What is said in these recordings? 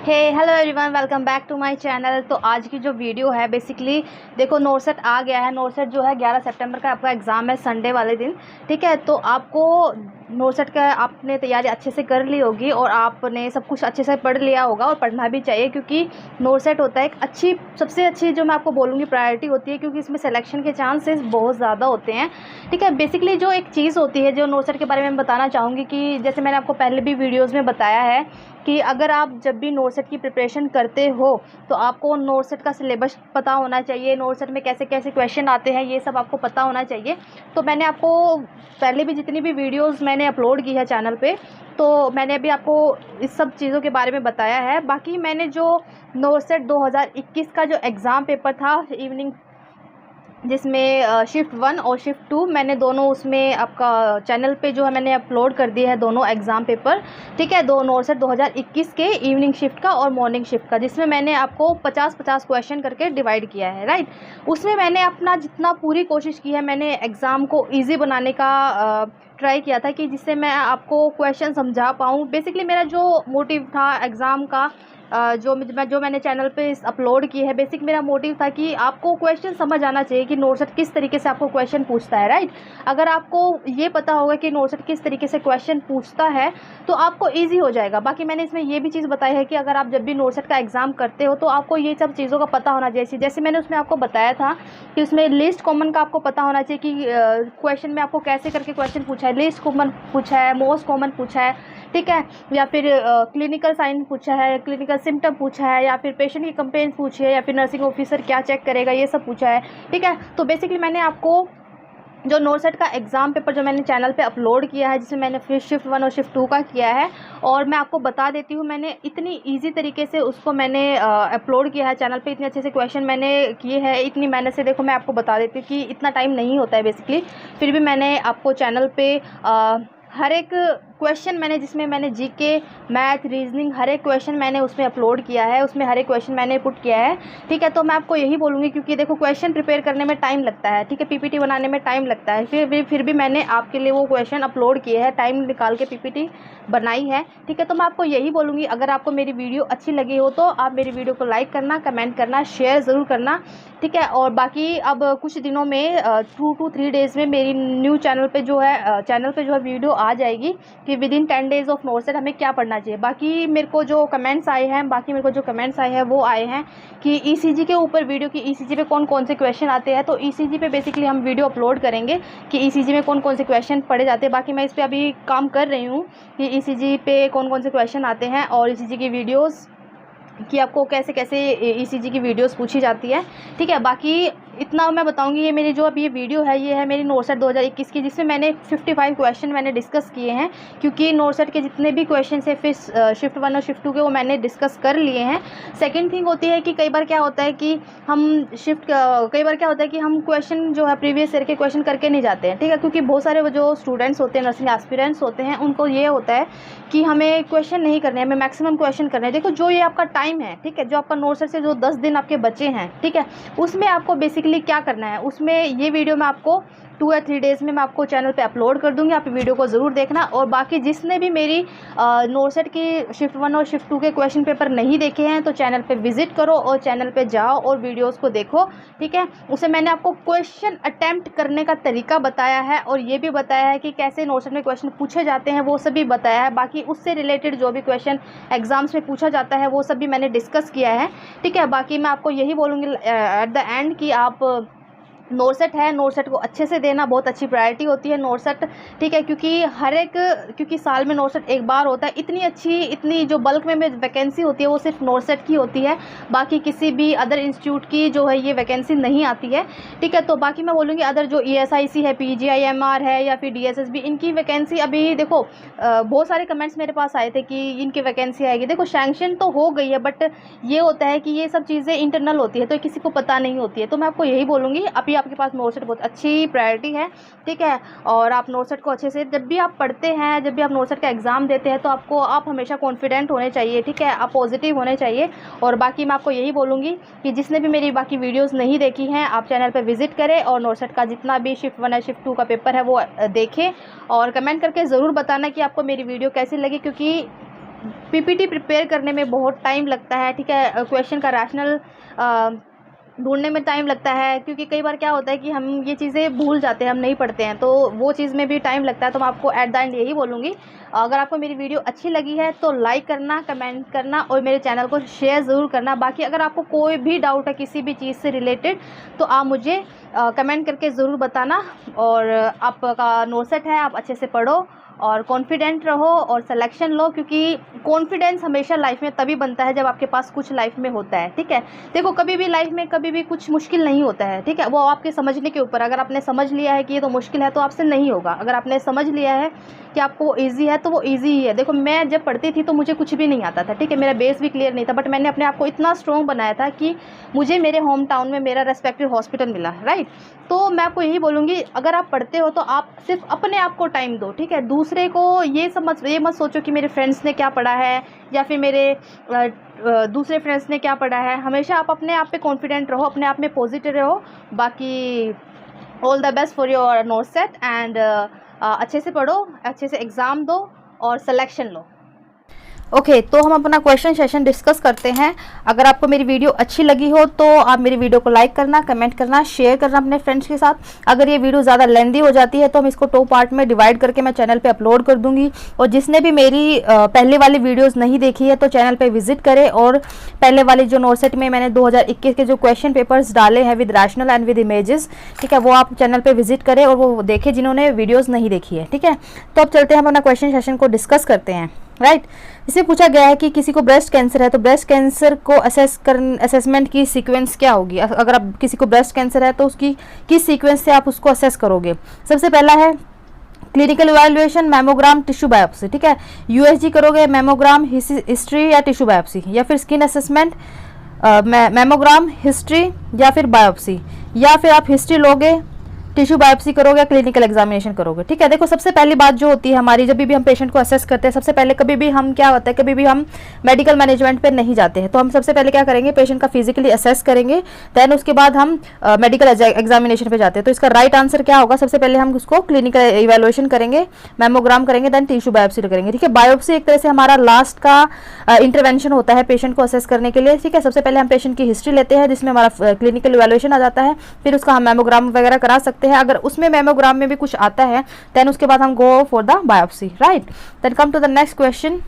Hey hello everyone, welcome back to my channel. तो आज की जो वीडियो है बेसिकली देखो, नोरसेट आ गया है। नोरसेट जो है 11 सितंबर का आपका एग्ज़ाम है, संडे वाले दिन। ठीक है, तो आपको नोरसेट का आपने तैयारी अच्छे से कर ली होगी और आपने सब कुछ अच्छे से पढ़ लिया होगा और पढ़ना भी चाहिए, क्योंकि नोरसेट होता है एक अच्छी, सबसे अच्छी जो मैं आपको बोलूँगी प्रायोरिटी होती है, क्योंकि इसमें सिलेक्शन के चांसेस बहुत ज़्यादा होते हैं। ठीक है, बेसिकली जो एक चीज़ होती है जो नोरसेट के बारे में बताना चाहूँगी कि जैसे मैंने आपको पहले भी वीडियोज़ में बताया है कि अगर आप जब भी नोरसेट की प्रिपरेशन करते हो तो आपको नोरसेट का सिलेबस पता होना चाहिए, नोरसेट में कैसे कैसे क्वेश्चन आते हैं ये सब आपको पता होना चाहिए। तो मैंने आपको पहले भी जितनी भी वीडियोस मैंने अपलोड की है चैनल पे, तो मैंने अभी आपको इस सब चीज़ों के बारे में बताया है। बाकी मैंने जो नोरसेट 2021 का जो एग्ज़ाम पेपर था इवनिंग, जिसमें शिफ्ट 1 और शिफ्ट 2 मैंने दोनों उसमें आपका चैनल पे जो है मैंने अपलोड कर दिया है दोनों एग्ज़ाम पेपर। ठीक है, दो नोरसेट 2021 के इवनिंग शिफ्ट का और मॉर्निंग शिफ्ट का, जिसमें मैंने आपको 50-50 क्वेश्चन करके डिवाइड किया है, राइट। उसमें मैंने अपना जितना पूरी कोशिश की है, मैंने एग्ज़ाम को ईजी बनाने का ट्राई किया था कि जिससे मैं आपको क्वेश्चन समझा पाऊँ। बेसिकली मेरा जो मोटिव था एग्ज़ाम का, जो मैंने चैनल पे अपलोड की है, बेसिक मेरा मोटिव था कि आपको क्वेश्चन समझ आना चाहिए कि नोरसेट किस तरीके से आपको क्वेश्चन पूछता है, राइट। अगर आपको ये पता होगा कि नोरसेट किस तरीके से क्वेश्चन पूछता है तो आपको इजी हो जाएगा। बाकी मैंने इसमें ये भी चीज़ बताई है कि अगर आप जब भी नोरसेट का एग्ज़ाम करते हो तो आपको ये सब चीज़ों का पता होना चाहिए। जैसे मैंने उसमें आपको बताया था कि उसमें लिस्ट कॉमन का आपको पता होना चाहिए कि क्वेश्चन में आपको कैसे करके क्वेश्चन पूछा है, लिस्ट कॉमन पूछा है, मोस्ट कॉमन पूछा है, ठीक है, या फिर क्लिनिकल साइन पूछा है, क्लिनिकल सिम्टम पूछा है, या फिर पेशेंट की कंप्लेंट पूछी है, या फिर नर्सिंग ऑफिसर क्या चेक करेगा, ये सब पूछा है। ठीक है, तो बेसिकली मैंने आपको जो नोरसेट का एग्ज़ाम पेपर जो मैंने चैनल पे अपलोड किया है, जिसमें मैंने फिर शिफ्ट 1 और शिफ्ट 2 का किया है, और मैं आपको बता देती हूँ मैंने इतनी इजी तरीके से उसको मैंने अपलोड किया है चैनल पे, इतने अच्छे से क्वेश्चन मैंने किए हैं, इतनी मेहनत से। देखो मैं आपको बता देती हूँ कि इतना टाइम नहीं होता है बेसिकली, फिर भी मैंने आपको चैनल पे हर एक क्वेश्चन मैंने, जिसमें मैंने जीके, मैथ, रीजनिंग, हर एक क्वेश्चन मैंने उसमें अपलोड किया है, उसमें हर एक क्वेश्चन मैंने पुट किया है। ठीक है, तो मैं आपको यही बोलूँगी, क्योंकि देखो क्वेश्चन प्रिपेयर करने में टाइम लगता है, ठीक है, पीपीटी बनाने में टाइम लगता है, फिर भी मैंने आपके लिए वो क्वेश्चन अपलोड किए हैं, टाइम निकाल के पीपीटी बनाई है। ठीक है, तो मैं आपको यही बोलूँगी, अगर आपको मेरी वीडियो अच्छी लगी हो तो आप मेरी वीडियो को लाइक करना, कमेंट करना, शेयर ज़रूर करना। ठीक है, और बाकी अब कुछ दिनों में 2 to 3 डेज़ में मेरी न्यू चैनल पे जो है वीडियो आ जाएगी कि with in 10 days of NORCET हमें क्या पढ़ना चाहिए। बाकी मेरे को जो कमेंट्स आए हैं वो आए हैं कि ईसीजी के ऊपर वीडियो, की ईसीजी पे कौन कौन से क्वेश्चन आते हैं, तो ईसीजी पे बेसिकली हम वीडियो अपलोड करेंगे कि ईसीजी में कौन कौन से क्वेश्चन पढ़े जाते हैं। बाकी मैं इस पर अभी काम कर रही हूँ कि ईसीजी पे कौन कौन से क्वेश्चन आते हैं और ईसीजी की वीडियोज़ कि आपको कैसे कैसे ईसीजी की वीडियोस पूछी जाती है। ठीक है, बाकी इतना मैं बताऊंगी। ये मेरी जो अभी ये वीडियो है, ये है मेरी नोरसेट 2021 की, जिसमें मैंने 55 क्वेश्चन मैंने डिस्कस किए हैं, क्योंकि नोरसेट के जितने भी क्वेश्चन है फिर शिफ्ट 1 और शिफ्ट 2 के वो मैंने डिस्कस कर लिए हैं। सेकंड थिंग होती है कि कई बार क्या होता है कि हम क्वेश्चन जो है प्रीवियस ईयर के क्वेश्चन करके नहीं जाते हैं। ठीक है, क्योंकि बहुत सारे वो जो स्टूडेंट्स होते हैं, नर्सिंग एस्पिरेंट्स होते हैं, उनको ये होता है कि हमें क्वेश्चन नहीं करने हैं, हमें मैक्सिमम क्वेश्चन करने हैं। देखो जो ये आपका टाइम है, ठीक है, जो आपका नोरसेट से जो 10 दिन आपके बचे हैं, ठीक है, उसमें आपको बेसिकली क्या करना है, उसमें ये वीडियो मैं आपको 2 या 3 डेज़ में मैं आपको चैनल पे अपलोड कर दूंगी, आप वीडियो को ज़रूर देखना। और बाकी जिसने भी मेरी नोरसेट की शिफ्ट 1 और शिफ्ट 2 के क्वेश्चन पेपर नहीं देखे हैं तो चैनल पे विजिट करो और चैनल पे जाओ और वीडियोस को देखो। ठीक है, उसे मैंने आपको क्वेश्चन अटैम्प्ट करने का तरीका बताया है और ये भी बताया है कि कैसे नोरसेट में क्वेश्चन पूछे जाते हैं, वो सभी बताया है। बाकी उससे रिलेटेड जो भी क्वेश्चन एग्जाम्स में पूछा जाता है वो सभी मैंने डिस्कस किया है। ठीक है, बाकी मैं आपको यही बोलूँगी एट द एंड कि आप नोरसेट है, नोरसेट को अच्छे से देना, बहुत अच्छी प्रायोरिटी होती है नोरसेट। ठीक है, क्योंकि साल में नोरसेट एक बार होता है। इतनी जो बल्क में वैकेंसी होती है वो सिर्फ नोरसेट की होती है, बाकी किसी भी अदर इंस्टीट्यूट की जो है ये वैकेंसी नहीं आती है। ठीक है, तो बाकी मैं बोलूँगी अदर जो ESIC है, PGIMR है या फिर DSSB, इनकी वैकेंसी अभी देखो बहुत सारे कमेंट्स मेरे पास आए थे कि इनकी वैकेंसी आएगी। देखो सैंक्शन तो हो गई है, बट ये होता है कि ये सब चीज़ें इंटरनल होती है तो किसी को पता नहीं होती है। तो मैं आपको यही बोलूँगी, अभी आपके पास नोरसेट बहुत अच्छी प्रायोरिटी है। ठीक है, और आप नोरसेट को अच्छे से, जब भी आप पढ़ते हैं, जब भी आप नोरसेट का एग्ज़ाम देते हैं, तो आप हमेशा कॉन्फिडेंट होने चाहिए। ठीक है, आप पॉजिटिव होने चाहिए। और बाकी मैं आपको यही बोलूँगी कि जिसने भी मेरी बाकी वीडियोज़ नहीं देखी हैं, आप चैनल पर विजिट करें और नोरसेट का जितना भी शिफ्ट 1 या शिफ्ट 2 का पेपर है वो देखें और कमेंट करके ज़रूर बताना कि आपको मेरी वीडियो कैसी लगी, क्योंकि पीपीटी प्रिपेयर करने में बहुत टाइम लगता है, ठीक है, क्वेश्चन का रैशनल ढूंढने में टाइम लगता है, क्योंकि कई बार क्या होता है कि हम ये चीज़ें भूल जाते हैं, हम नहीं पढ़ते हैं, तो वो चीज़ में भी टाइम लगता है। तो मैं आपको एट द एंड यही बोलूँगी, अगर आपको मेरी वीडियो अच्छी लगी है तो लाइक करना, कमेंट करना और मेरे चैनल को शेयर ज़रूर करना। बाकी अगर आपको कोई भी डाउट है किसी भी चीज़ से रिलेटेड तो आप मुझे कमेंट करके ज़रूर बताना। और आपका नोटसेट है, आप अच्छे से पढ़ो और कॉन्फिडेंट रहो और सिलेक्शन लो, क्योंकि कॉन्फिडेंस हमेशा लाइफ में तभी बनता है जब आपके पास कुछ लाइफ में होता है, ठीक है। देखो कभी भी लाइफ में कभी भी कुछ मुश्किल नहीं होता है, ठीक है, वो आपके समझने के ऊपर। अगर आपने समझ लिया है कि ये तो मुश्किल है तो आपसे नहीं होगा। अगर आपने समझ लिया है कि आपको वो ईजी है तो वो ईजी ही है। देखो मैं जब पढ़ती थी तो मुझे कुछ भी नहीं आता था, ठीक है, मेरा बेस भी क्लियर नहीं था, बट मैंने अपने आप को इतना स्ट्रॉन्ग बनाया था कि मुझे मेरे होम टाउन में मेरा रेस्पेक्टेड हॉस्पिटल मिला, राइट। तो मैं आपको यही बोलूँगी, अगर आप पढ़ते हो तो आप सिर्फ अपने आप को टाइम दो, ठीक है। दूसरे को ये मत सोचो कि मेरे फ्रेंड्स ने क्या पढ़ा है या फिर मेरे दूसरे फ्रेंड्स ने क्या पढ़ा है। हमेशा आप अपने आप पे कॉन्फिडेंट रहो, अपने आप में पॉजिटिव रहो। बाकी all the best for your not set and अच्छे से पढ़ो, अच्छे से एग्ज़ाम दो और सिलेक्शन लो। ओके तो हम अपना क्वेश्चन सेशन डिस्कस करते हैं। अगर आपको मेरी वीडियो अच्छी लगी हो तो आप मेरी वीडियो को लाइक करना, कमेंट करना, शेयर करना अपने फ्रेंड्स के साथ। अगर ये वीडियो ज़्यादा लेंदी हो जाती है तो हम इसको 2 पार्ट में डिवाइड करके मैं चैनल पे अपलोड कर दूंगी। और जिसने भी मेरी पहले वाली वीडियोज़ नहीं देखी है तो चैनल पर विजिट करें और पहले वाली जो नोटसेट में मैंने 2021 के जो क्वेश्चन पेपर्स डाले हैं with rational and with images, ठीक है, वो आप चैनल पर विजिट करें और वो देखें जिन्होंने वीडियोज़ नहीं देखी है, ठीक है। तो अब चलते हैं, हम अपना क्वेश्चन सेशन को डिस्कस करते हैं, राइट। इसमें पूछा गया है कि किसी को ब्रेस्ट कैंसर है तो ब्रेस्ट कैंसर को असेसमेंट की सीक्वेंस क्या होगी। अगर आप किसी को ब्रेस्ट कैंसर है तो उसकी किस सीक्वेंस से आप उसको असेस करोगे। सबसे पहला है clinical evaluation, mammogram, tissue biopsy, ठीक है। यूएसजी करोगे, मैमोग्राम, हिस्ट्री या टिश्यू बायोप्सी, या फिर स्किन असेसमेंट, मैमोग्राम, हिस्ट्री या फिर बायोप्सी, या फिर आप हिस्ट्री लोगे, टिश्यू बायोप्सी करोगे, क्लिनिकल एग्जामिनेशन करोगे, ठीक है। देखो सबसे पहली बात जो होती है हमारी, जब भी हम पेशेंट को असेस करते हैं, सबसे पहले कभी भी हम क्या होता है, कभी भी हम मेडिकल मैनेजमेंट पे नहीं जाते हैं, तो हम सबसे पहले क्या करेंगे, पेशेंट का फिजिकली असेस करेंगे, देन उसके बाद हम मेडिकल एग्जामिनेशन पे जाते हैं। तो इसका राइट आंसर क्या होगा, सबसे पहले हम उसको क्लिनिकल इवेल्युएशन करेंगे, मैमोग्राम करेंगे, देन टिश्यू बायोप्सी करेंगे, ठीक है। बायोप्सी एक तरह से हमारा लास्ट का इंटरवेंशन होता है पेशेंट को असेस करने के लिए, ठीक है। सबसे पहले हम पेशेंट की हिस्ट्री लेते हैं जिसमें हमारा क्लिनिकल इवेल्युएशन आ जाता है, फिर उसका हम मैमोग्राम वगैरह करा सकते हैं। अगर उसमें मैमोग्राम में भी कुछ आता है देन उसके बाद हम go for the biopsy, right. Then come to the next question.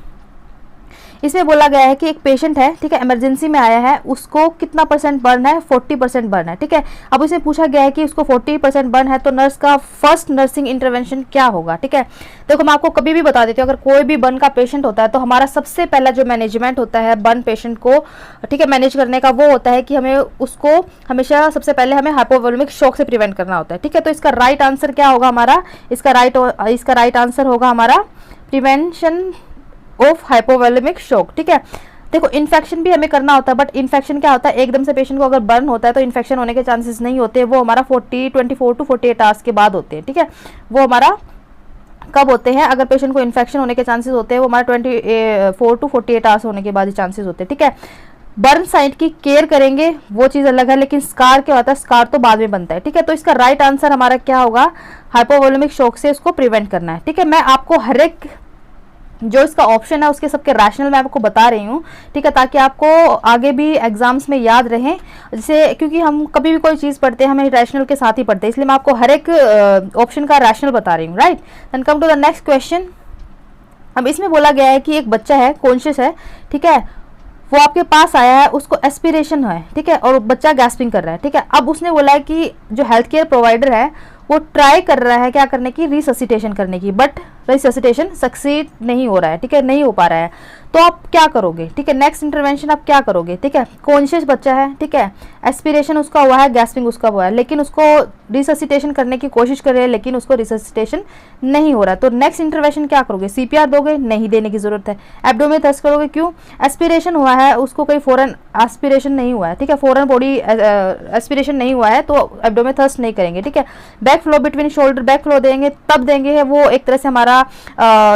इसमें बोला गया है कि एक पेशेंट है, ठीक है, इमरजेंसी में आया है, उसको कितना % बर्न है, 40% बर्न है, ठीक है। अब इसमें पूछा गया है कि उसको 40% बर्न है तो नर्स का फर्स्ट नर्सिंग इंटरवेंशन क्या होगा, ठीक है। देखो मैं आपको कभी भी बता देती हूँ, अगर कोई भी बर्न का पेशेंट होता है तो हमारा सबसे पहला जो मैनेजमेंट होता है बर्न पेशेंट को, ठीक है, मैनेज करने का, वो होता है कि हमें उसको हमेशा सबसे पहले हमें हाइपोवोलेमिक शॉक से प्रिवेंट करना होता है, ठीक है। तो इसका राइट आंसर क्या होगा हमारा, इसका राइट आंसर होगा हमारा प्रिवेंशन ऑफ हाइपोवोलेमिक शॉक, ठीक है। देखो इन्फेक्शन भी हमें करना होता है, बट इन्फेक्शन क्या होता है, एकदम से पेशेंट को अगर बर्न होता है तो इन्फेक्शन होने के चांसेस नहीं होते, वो हमारा 24 टू 48 आवर्स के बाद होते हैं, ठीक है। वो हमारा कब होते हैं, अगर पेशेंट को इन्फेक्शन होने के चांसेस होते हैं वो हमारा 24 टू 48 आवर्स होने के बाद ही चांसेस होते हैं, ठीक है। बर्न साइट की केयर करेंगे वो चीज़ अलग है, लेकिन स्कार क्या होता है, स्कार तो बाद में बनता है, ठीक है। तो इसका राइट आंसर हमारा क्या होगा, हाइपोवोलेमिक शॉक से उसको प्रिवेंट करना है, ठीक है। मैं आपको हर एक जो इसका ऑप्शन है उसके सबके रैशनल मैं आपको बता रही हूँ, ठीक है, ताकि आपको आगे भी एग्जाम्स में याद रहें। जैसे क्योंकि हम कभी भी कोई चीज़ पढ़ते हैं हमें रैशनल के साथ ही पढ़ते हैं, इसलिए मैं आपको हर एक ऑप्शन का रैशनल बता रही हूँ, right. Then come to the next question. अब इसमें बोला गया है कि एक बच्चा है, कॉन्शियस है, ठीक है, वो आपके पास आया है, उसको एस्पिरेशन है, ठीक है, और बच्चा गैस्पिंग कर रहा है, ठीक है। अब उसने बोला है कि जो हेल्थ केयर प्रोवाइडर है वो ट्राई कर रहा है क्या करने की, रिससिटेशन करने की, बट रिससिटेशन सक्सीड नहीं हो रहा है, ठीक है, नहीं हो पा रहा है। तो आप क्या करोगे, ठीक है, नेक्स्ट इंटरवेंशन आप क्या करोगे, ठीक है। कॉन्शियस बच्चा है, ठीक है, एस्पिरेशन उसका हुआ है, गैस्पिंग उसका हुआ है, लेकिन उसको रिससिटेशन करने की कोशिश कर रहे हैं, लेकिन उसको रिससिटेशन नहीं हो रहा है। तो नेक्स्ट इंटरवेंशन क्या करोगे, सीपीआर दोगे, नहीं देने की जरूरत है। एब्डोमेन थ्रस्ट करोगे, क्यों, एस्पिरेशन हुआ है, उसको कोई फॉरन एस्पिरेशन नहीं हुआ है, ठीक है, फॉरन बॉडी एस्पिरेशन नहीं हुआ है तो एब्डोमेन थ्रस्ट नहीं करेंगे, ठीक है। Back flow between shoulder, back flow देंगे तब देंगे, वो एक तरह से हमारा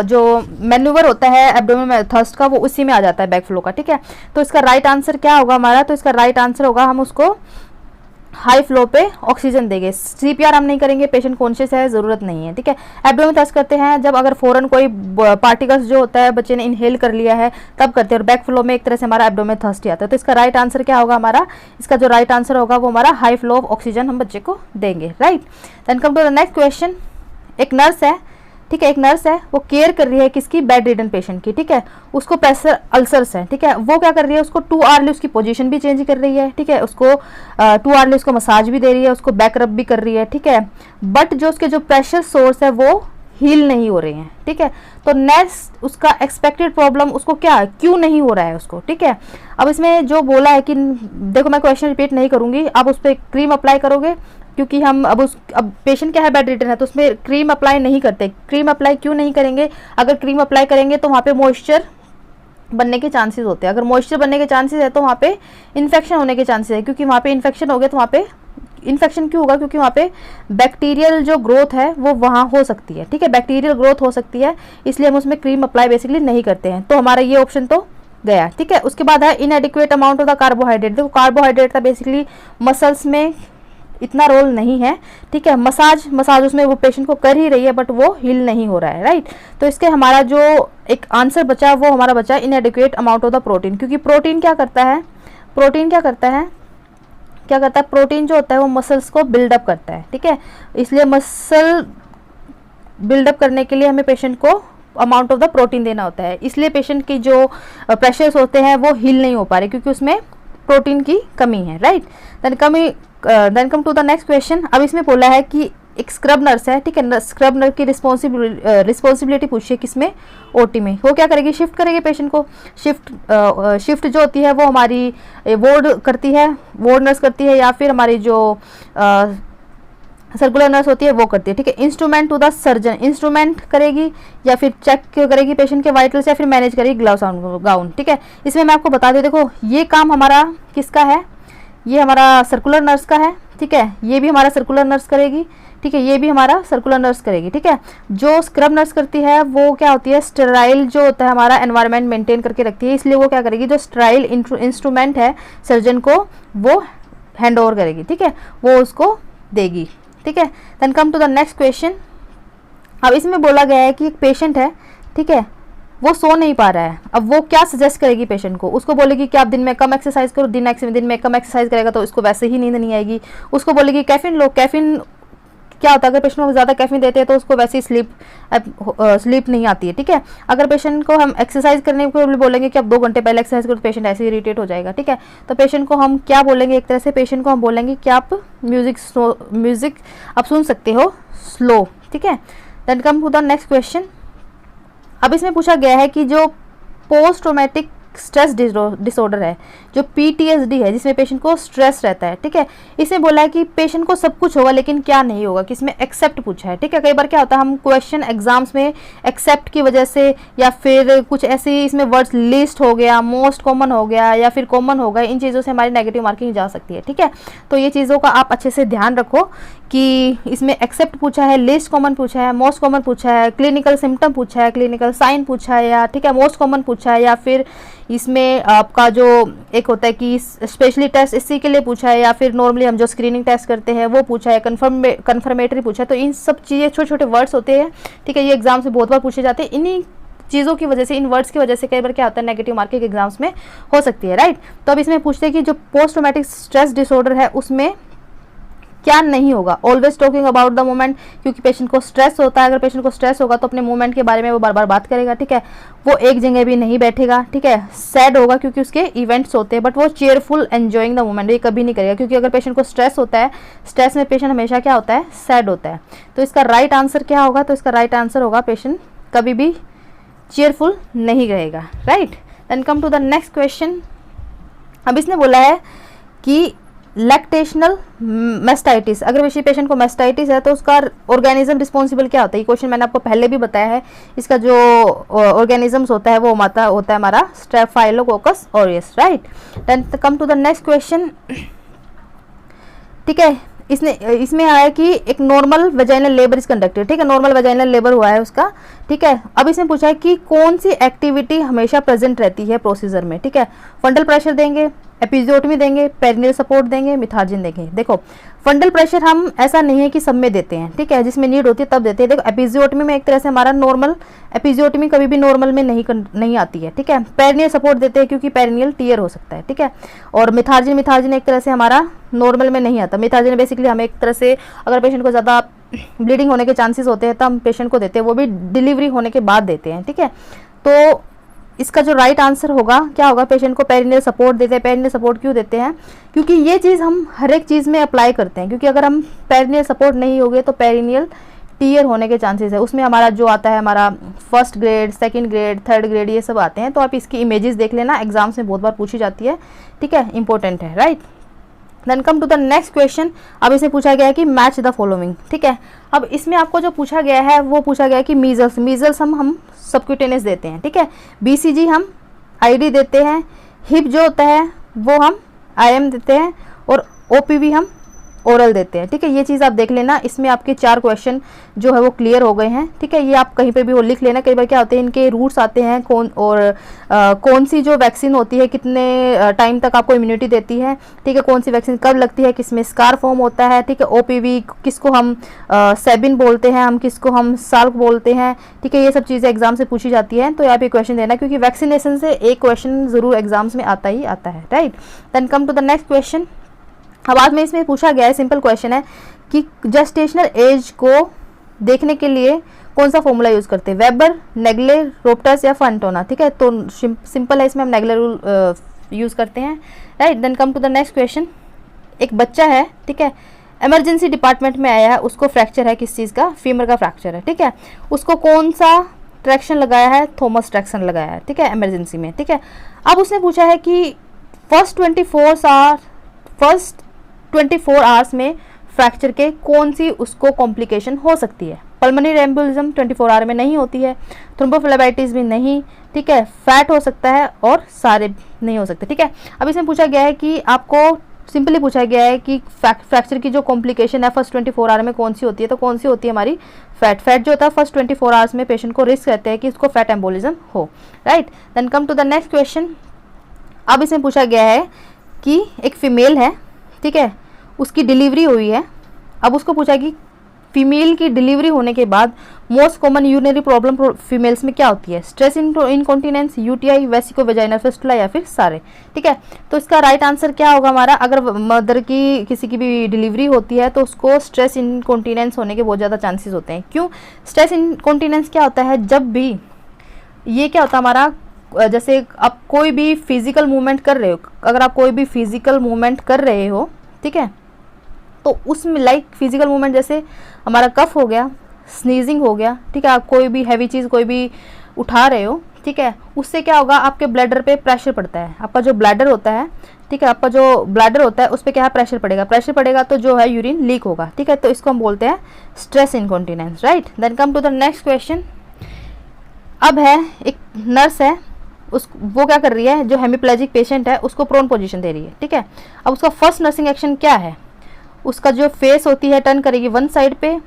जो मैन्यूवर होता है एब्डोमेन थ्रस्ट का वो उसी में आ जाता है बैक फ्लो का, ठीक है। तो इसका राइट आंसर क्या होगा हमारा, तो इसका राइट आंसर होगा हम उसको हाई फ्लो पे ऑक्सीजन देंगे। सीपीआर हम नहीं करेंगे, पेशेंट कॉन्शियस है, ज़रूरत नहीं है, ठीक है। एब्डोमेन थ्रस्ट करते हैं जब अगर फ़ौरन कोई पार्टिकल्स जो होता है बच्चे ने इनहेल कर लिया है तब करते हैं, और बैक फ्लो में एक तरह से हमारा एब्डोमेन थ्रस्ट ही आता है। तो इसका राइट आंसर क्या होगा हमारा, इसका जो राइट आंसर होगा वो हमारा हाई फ्लो ऑफ ऑक्सीजन हम बच्चे को देंगे, right. Then come to the next question. एक नर्स है, ठीक है, एक नर्स है, वो केयर कर रही है किसकी, बेड रिडन पेशेंट की, ठीक है। उसको प्रेशर अल्सर्स है, ठीक है। वो क्या कर रही है, उसको 2 आवर्ली उसकी पोजीशन भी चेंज कर रही है, ठीक है। उसको 2 आवर्ली उसको मसाज भी दे रही है, उसको बैक रब भी कर रही है, ठीक है। बट जो उसके जो प्रेशर सोर्स है वो हील नहीं हो रहे हैं, ठीक है। तो नेक्स्ट उसका एक्सपेक्टेड प्रॉब्लम उसको क्या है, क्यों नहीं हो रहा है उसको, ठीक है। अब इसमें जो बोला है कि देखो मैं क्वेश्चन रिपीट नहीं करूंगी, आप उस पर क्रीम अप्लाई करोगे, क्योंकि हम अब पेशेंट क्या है, बेड रिडन है, तो उसमें क्रीम अप्लाई नहीं करते। क्रीम अप्लाई क्यों नहीं करेंगे, अगर क्रीम अप्लाई करेंगे तो वहाँ पे मॉइस्चर बनने के चांसेस होते हैं। अगर मॉइस्चर बनने के चांसेस है तो वहाँ पे इन्फेक्शन होने के चांसेस है, क्योंकि वहाँ पे इन्फेक्शन हो गया तो वहाँ पे इन्फेक्शन क्यों होगा, क्योंकि वहाँ पे बैक्टीरियल जो ग्रोथ है वो वहाँ हो सकती है, ठीक है। बैक्टीरियल ग्रोथ हो सकती है, इसलिए हम उसमें क्रीम अप्लाई बेसिकली नहीं करते हैं। तो हमारा ये ऑप्शन तो गया, ठीक है। उसके बाद है इनएडिक्वेट अमाउंट ऑफ द कार्बोहाइड्रेट। देखो कार्बोहाइड्रेट का बेसिकली मसल्स में इतना रोल नहीं है, ठीक है। मसाज उसमें वो पेशेंट को कर ही रही है बट वो हील नहीं हो रहा है, राइट। तो इसके हमारा जो एक आंसर बचा वो हमारा बचा इनएडिक्वेट अमाउंट ऑफ द प्रोटीन, क्योंकि प्रोटीन क्या करता है, प्रोटीन जो होता है वो मसल्स को बिल्डअप करता है, ठीक है। इसलिए मसल बिल्डअप करने के लिए हमें पेशेंट को अमाउंट ऑफ द प्रोटीन देना होता है, इसलिए पेशेंट की जो प्रेशर्स होते हैं वो हील नहीं हो पा रहे, क्योंकि उसमें प्रोटीन की कमी है, right. Then come to the next question. अब इसमें बोला है कि एक स्क्रब नर्स है, ठीक है। स्क्रब नर्स की रिस्पॉन्सिबिलिटी पूछी है किसमें, ओटी में। वो क्या करेगी, शिफ्ट करेगी पेशेंट को। शिफ्ट जो होती है वो हमारी वार्ड करती है, वार्ड नर्स करती है, या फिर हमारी जो सर्कुलर नर्स होती है वो करती है, ठीक है। Instrument to the surgeon, instrument करेगी या फिर चेक करेगी पेशेंट के वाइटल्स, या फिर मैनेज करेगी ग्लव्स गाउन, ठीक है। इसमें मैं आपको बता दूं, देखो ये काम हमारा किसका है, ये हमारा सर्कुलर नर्स का है, ठीक है। ये भी हमारा सर्कुलर नर्स करेगी, ठीक है। ये भी हमारा सर्कुलर नर्स करेगी, ठीक है। जो स्क्रब नर्स करती है वो क्या होती है, स्टेराइल जो होता है हमारा एनवायरनमेंट मेंटेन करके रखती है, इसलिए वो क्या करेगी, जो स्टेराइल इंस्ट्रूमेंट है सर्जन को वो हैंड ओवर करेगी, ठीक है, वो उसको देगी, ठीक है। Then come to the next question. अब इसमें बोला गया है कि एक पेशेंट है, ठीक है, वो सो नहीं पा रहा है। अब वो क्या सजेस्ट करेगी पेशेंट को, उसको बोलेगी कि आप दिन में कम एक्सरसाइज करो, दिन में कम एक्सरसाइज करेगा तो इसको वैसे ही नींद नहीं आएगी। उसको बोलेगी कैफीन लो, कैफीन क्या होता है, अगर पेशेंट को ज़्यादा कैफीन देते हैं तो उसको वैसे ही स्लीप नहीं आती है, ठीक है। अगर पेशेंट को हम एक्सरसाइज करने को बोलेंगे कि आप 2 घंटे पहले एक्सरसाइज करो तो पेशेंट ऐसे ही इरिटेट हो जाएगा, ठीक है। तो पेशेंट को हम क्या बोलेंगे, एक तरह से पेशेंट को हम बोलेंगे कि आप म्यूजिक आप सुन सकते हो स्लो, ठीक है। Then come to the next question. अब इसमें पूछा गया है कि जो पोस्ट ट्रॉमेटिक स्ट्रेस डिसऑर्डर है, जो PTSD है, जिसमें पेशेंट को स्ट्रेस रहता है, ठीक है। इसमें बोला है कि पेशेंट को सब कुछ होगा लेकिन क्या नहीं होगा, कि इसमें एक्सेप्ट पूछा है, ठीक है। कई बार क्या होता है, हम क्वेश्चन एग्जाम्स में एक्सेप्ट की वजह से या फिर कुछ ऐसी इसमें वर्ड्स लिस्ट हो गया, मोस्ट कॉमन हो गया या फिर कॉमन हो गया, इन चीज़ों से हमारी नेगेटिव मार्किंग जा सकती है, ठीक है। तो ये चीज़ों का आप अच्छे से ध्यान रखो कि इसमें एक्सेप्ट पूछा है, लिस्ट कॉमन पूछा है, मोस्ट कॉमन पूछा है, क्लिनिकल सिम्टम पूछा है, क्लिनिकल साइन पूछा है, या ठीक है मोस्ट कॉमन पूछा है, या फिर इसमें आपका जो एक होता है कि स्पेशली टेस्ट इसी के लिए पूछा है, या फिर नॉर्मली हम जो स्क्रीनिंग टेस्ट करते हैं वो पूछा है, कन्फर्मेटरी पूछा है। तो इन सब चीज़ें छोटे छोटे वर्ड्स होते हैं, ठीक है, ये एग्जाम से बहुत बार पूछे जाते हैं। इन्हीं चीज़ों की वजह से, इन वर्ड्स की वजह से कई बार क्या होता है, नेगेटिव मार्किंग एग्जाम्स में हो सकती है, राइट। तो अब इसमें पूछते हैं कि जो पोस्ट ट्रॉमेटिक स्ट्रेस डिसऑर्डर है उसमें क्या नहीं होगा, always talking about the moment, क्योंकि पेशेंट को स्ट्रेस होता है। अगर पेशेंट को स्ट्रेस होगा तो अपने मूवमेंट के बारे में वो बार बार बात करेगा, ठीक है। वो एक जगह भी नहीं बैठेगा, ठीक है। सैड होगा क्योंकि उसके इवेंट्स होते हैं, बट वो चेयरफुल एंजॉइंग द मोमेंट ये कभी नहीं करेगा, क्योंकि अगर पेशेंट को स्ट्रेस होता है, स्ट्रेस में पेशेंट हमेशा क्या होता है, सैड होता है। तो इसका राइट आंसर क्या होगा, तो इसका राइट आंसर होगा पेशेंट कभी भी चेयरफुल नहीं रहेगा, right. Then come to the next question. अब इसने बोला है कि लैक्टेशनल मेस्टाइटिस, अगर किसी पेशेंट को मेस्टाइटिस है तो उसका ऑर्गेनिज्म रिस्पॉन्सिबल क्या होता है। ये क्वेश्चन मैंने आपको पहले भी बताया है। इसका जो ऑर्गेनिजम्स होता है वो होता है हमारा Staphylococcus aureus, right. Then come to the next question, ठीक है। इसमें आया कि एक normal vaginal labour is conducted, ठीक है, नॉर्मल वेजाइनल लेबर हुआ है उसका, ठीक है। अब इसमें पूछा है कि कौन सी एक्टिविटी हमेशा प्रेजेंट रहती है प्रोसीजर में, ठीक है। फंडल प्रेशर देंगे, एपिजियोटमी देंगे, पेरिनियल सपोर्ट देंगे, मिथार्जिन देंगे। देखो फंडल प्रेशर हम ऐसा नहीं है कि सब में देते हैं, ठीक है, जिसमें नीड होती है तब देते हैं। देखो एपिजियोटमी में एक तरह से हमारा नॉर्मल, एपिजियोटमी कभी भी नॉर्मल में नहीं आती है, ठीक है। पेरिनियल सपोर्ट देते हैं क्योंकि पेरिनियल टीयर हो सकता है, ठीक है। और मिथार्जिन एक तरह से हमारा नॉर्मल में नहीं आता। मिथार्जिन बेसिकली हमें एक तरह से अगर पेशेंट को ज़्यादा ब्लीडिंग होने के चांसेस होते हैं तो हम पेशेंट को देते हैं, वो भी डिलीवरी होने के बाद देते हैं, ठीक है। तो इसका जो राइट आंसर होगा क्या होगा, पेशेंट को पेरिनियल सपोर्ट देते हैं। पेरिनियल सपोर्ट क्यों देते हैं, क्योंकि ये चीज़ हम हर एक चीज़ में अप्लाई करते हैं, क्योंकि अगर हम पेरिनियल सपोर्ट नहीं होगे तो पेरिनियल टीयर होने के चांसेस है। उसमें हमारा जो आता है हमारा first grade, second grade, third grade, ये सब आते हैं। तो आप इसकी इमेजेस देख लेना, एग्जाम्स में बहुत बार पूछी जाती है, ठीक है, इंपॉर्टेंट है, right. Then come to the next question. अब इसे पूछा गया है कि मैच द फॉलोइंग, ठीक है। अब इसमें आपको जो पूछा गया है वो पूछा गया है कि मीजल्स हम सबक्यूटेनियस देते हैं, ठीक है। बीसीजी हम आईडी देते हैं, हिप जो होता है वो हम आईएम देते हैं, और ओपीवी हम ओरल देते हैं, ठीक है। ये चीज़ आप देख लेना, इसमें आपके 4 क्वेश्चन जो है वो क्लियर हो गए हैं, ठीक है। ये आप कहीं पे भी वो लिख लेना। कई बार क्या होते हैं इनके रूट्स आते हैं कौन सी जो वैक्सीन होती है कितने टाइम तक आपको इम्यूनिटी देती है, ठीक है, कौन सी वैक्सीन कब लगती है, किसमें स्कार फॉर्म होता है, ठीक है। ओपीवी किसको हम सेबिन बोलते हैं, हम किसको हम साल्क बोलते हैं, ठीक है। ये सब चीज़ें एग्जाम से पूछी जाती हैं, तो यहाँ पे क्वेश्चन देना, क्योंकि वैक्सीनेशन से एक क्वेश्चन जरूर एग्जाम्स में आता ही आता है, right. Then come to the next question. अब आज में इसमें पूछा गया है, सिंपल क्वेश्चन है कि जेस्टेशनल एज को देखने के लिए कौन सा फॉर्मूला यूज़ करते हैं, वेबर, नेगले, रोप्टस या फंटोना, ठीक है। तो सिंपल है, इसमें हम नेगले रूल यूज़ करते हैं, right. Then come to the next question. एक बच्चा है, ठीक है, इमरजेंसी डिपार्टमेंट में आया है, उसको फ्रैक्चर है, किस चीज़ का, फीमर का फ्रैक्चर है, ठीक है। उसको कौन सा ट्रैक्शन लगाया है, थॉमस ट्रैक्शन लगाया है, ठीक है, इमरजेंसी में, ठीक है। अब उसने पूछा है कि फर्स्ट 24 आवर्स में फ्रैक्चर के कौन सी उसको कॉम्प्लिकेशन हो सकती है। पल्मोनरी एम्बोलिज्म 24 आवर में नहीं होती है, थ्रोम्बोफ्लेबाइटिस भी नहीं, ठीक है, फैट हो सकता है और सारे नहीं हो सकते, ठीक है। अब इसमें पूछा गया है कि आपको सिंपली पूछा गया है कि फ्रैक्चर की जो कॉम्प्लिकेशन है फर्स्ट 24 आवर में कौन सी होती है, तो कौन सी होती है हमारी फैट जो होता है फर्स्ट 24 आवर्स में पेशेंट को रिस्क रहते हैं कि उसको फैट एम्बोलिज्म हो, right. Then come to the next question. अब इसमें पूछा गया है कि एक फीमेल है, ठीक है, उसकी डिलीवरी हुई है। अब उसको पूछा कि फीमेल की डिलीवरी होने के बाद most common urinary problem females में क्या होती है, stress incontinence, UTI, vesico vaginal fistula या फिर सारे, ठीक है। तो इसका राइट आंसर क्या होगा हमारा, अगर मदर की किसी की भी डिलीवरी होती है तो उसको स्ट्रेस इनकॉन्टिनेंस होने के बहुत ज़्यादा चांसेस होते हैं। क्यों, स्ट्रेस इनकॉन्टिनेंस क्या होता है, जब भी ये क्या होता है हमारा, जैसे आप कोई भी फिजिकल मूवमेंट कर रहे हो, अगर आप कोई भी फिजिकल मूवमेंट कर रहे हो, ठीक है, तो उसमें लाइक फिजिकल मूवमेंट जैसे हमारा कफ हो गया, स्नीजिंग हो गया, ठीक है, आप कोई भी हैवी चीज़ कोई भी उठा रहे हो, ठीक है, उससे क्या होगा आपके ब्लैडर पे प्रेशर पड़ता है। आपका जो ब्लैडर होता है, ठीक है, आपका जो ब्लैडर होता है उस पर क्या है, प्रेशर पड़ेगा तो जो है यूरिन लीक होगा, ठीक है। तो इसको हम बोलते हैं stress incontinence, right. Then come to the next question. अब है एक नर्स है, वो क्या कर रही है, जो हेमिप्लेजिक पेशेंट है उसको प्रोन पोजीशन दे रही है, ठीक है। अब उसका फर्स्ट नर्सिंग एक्शन क्या है, उसका जो फेस होती है टर्न करेगी वन साइड पे,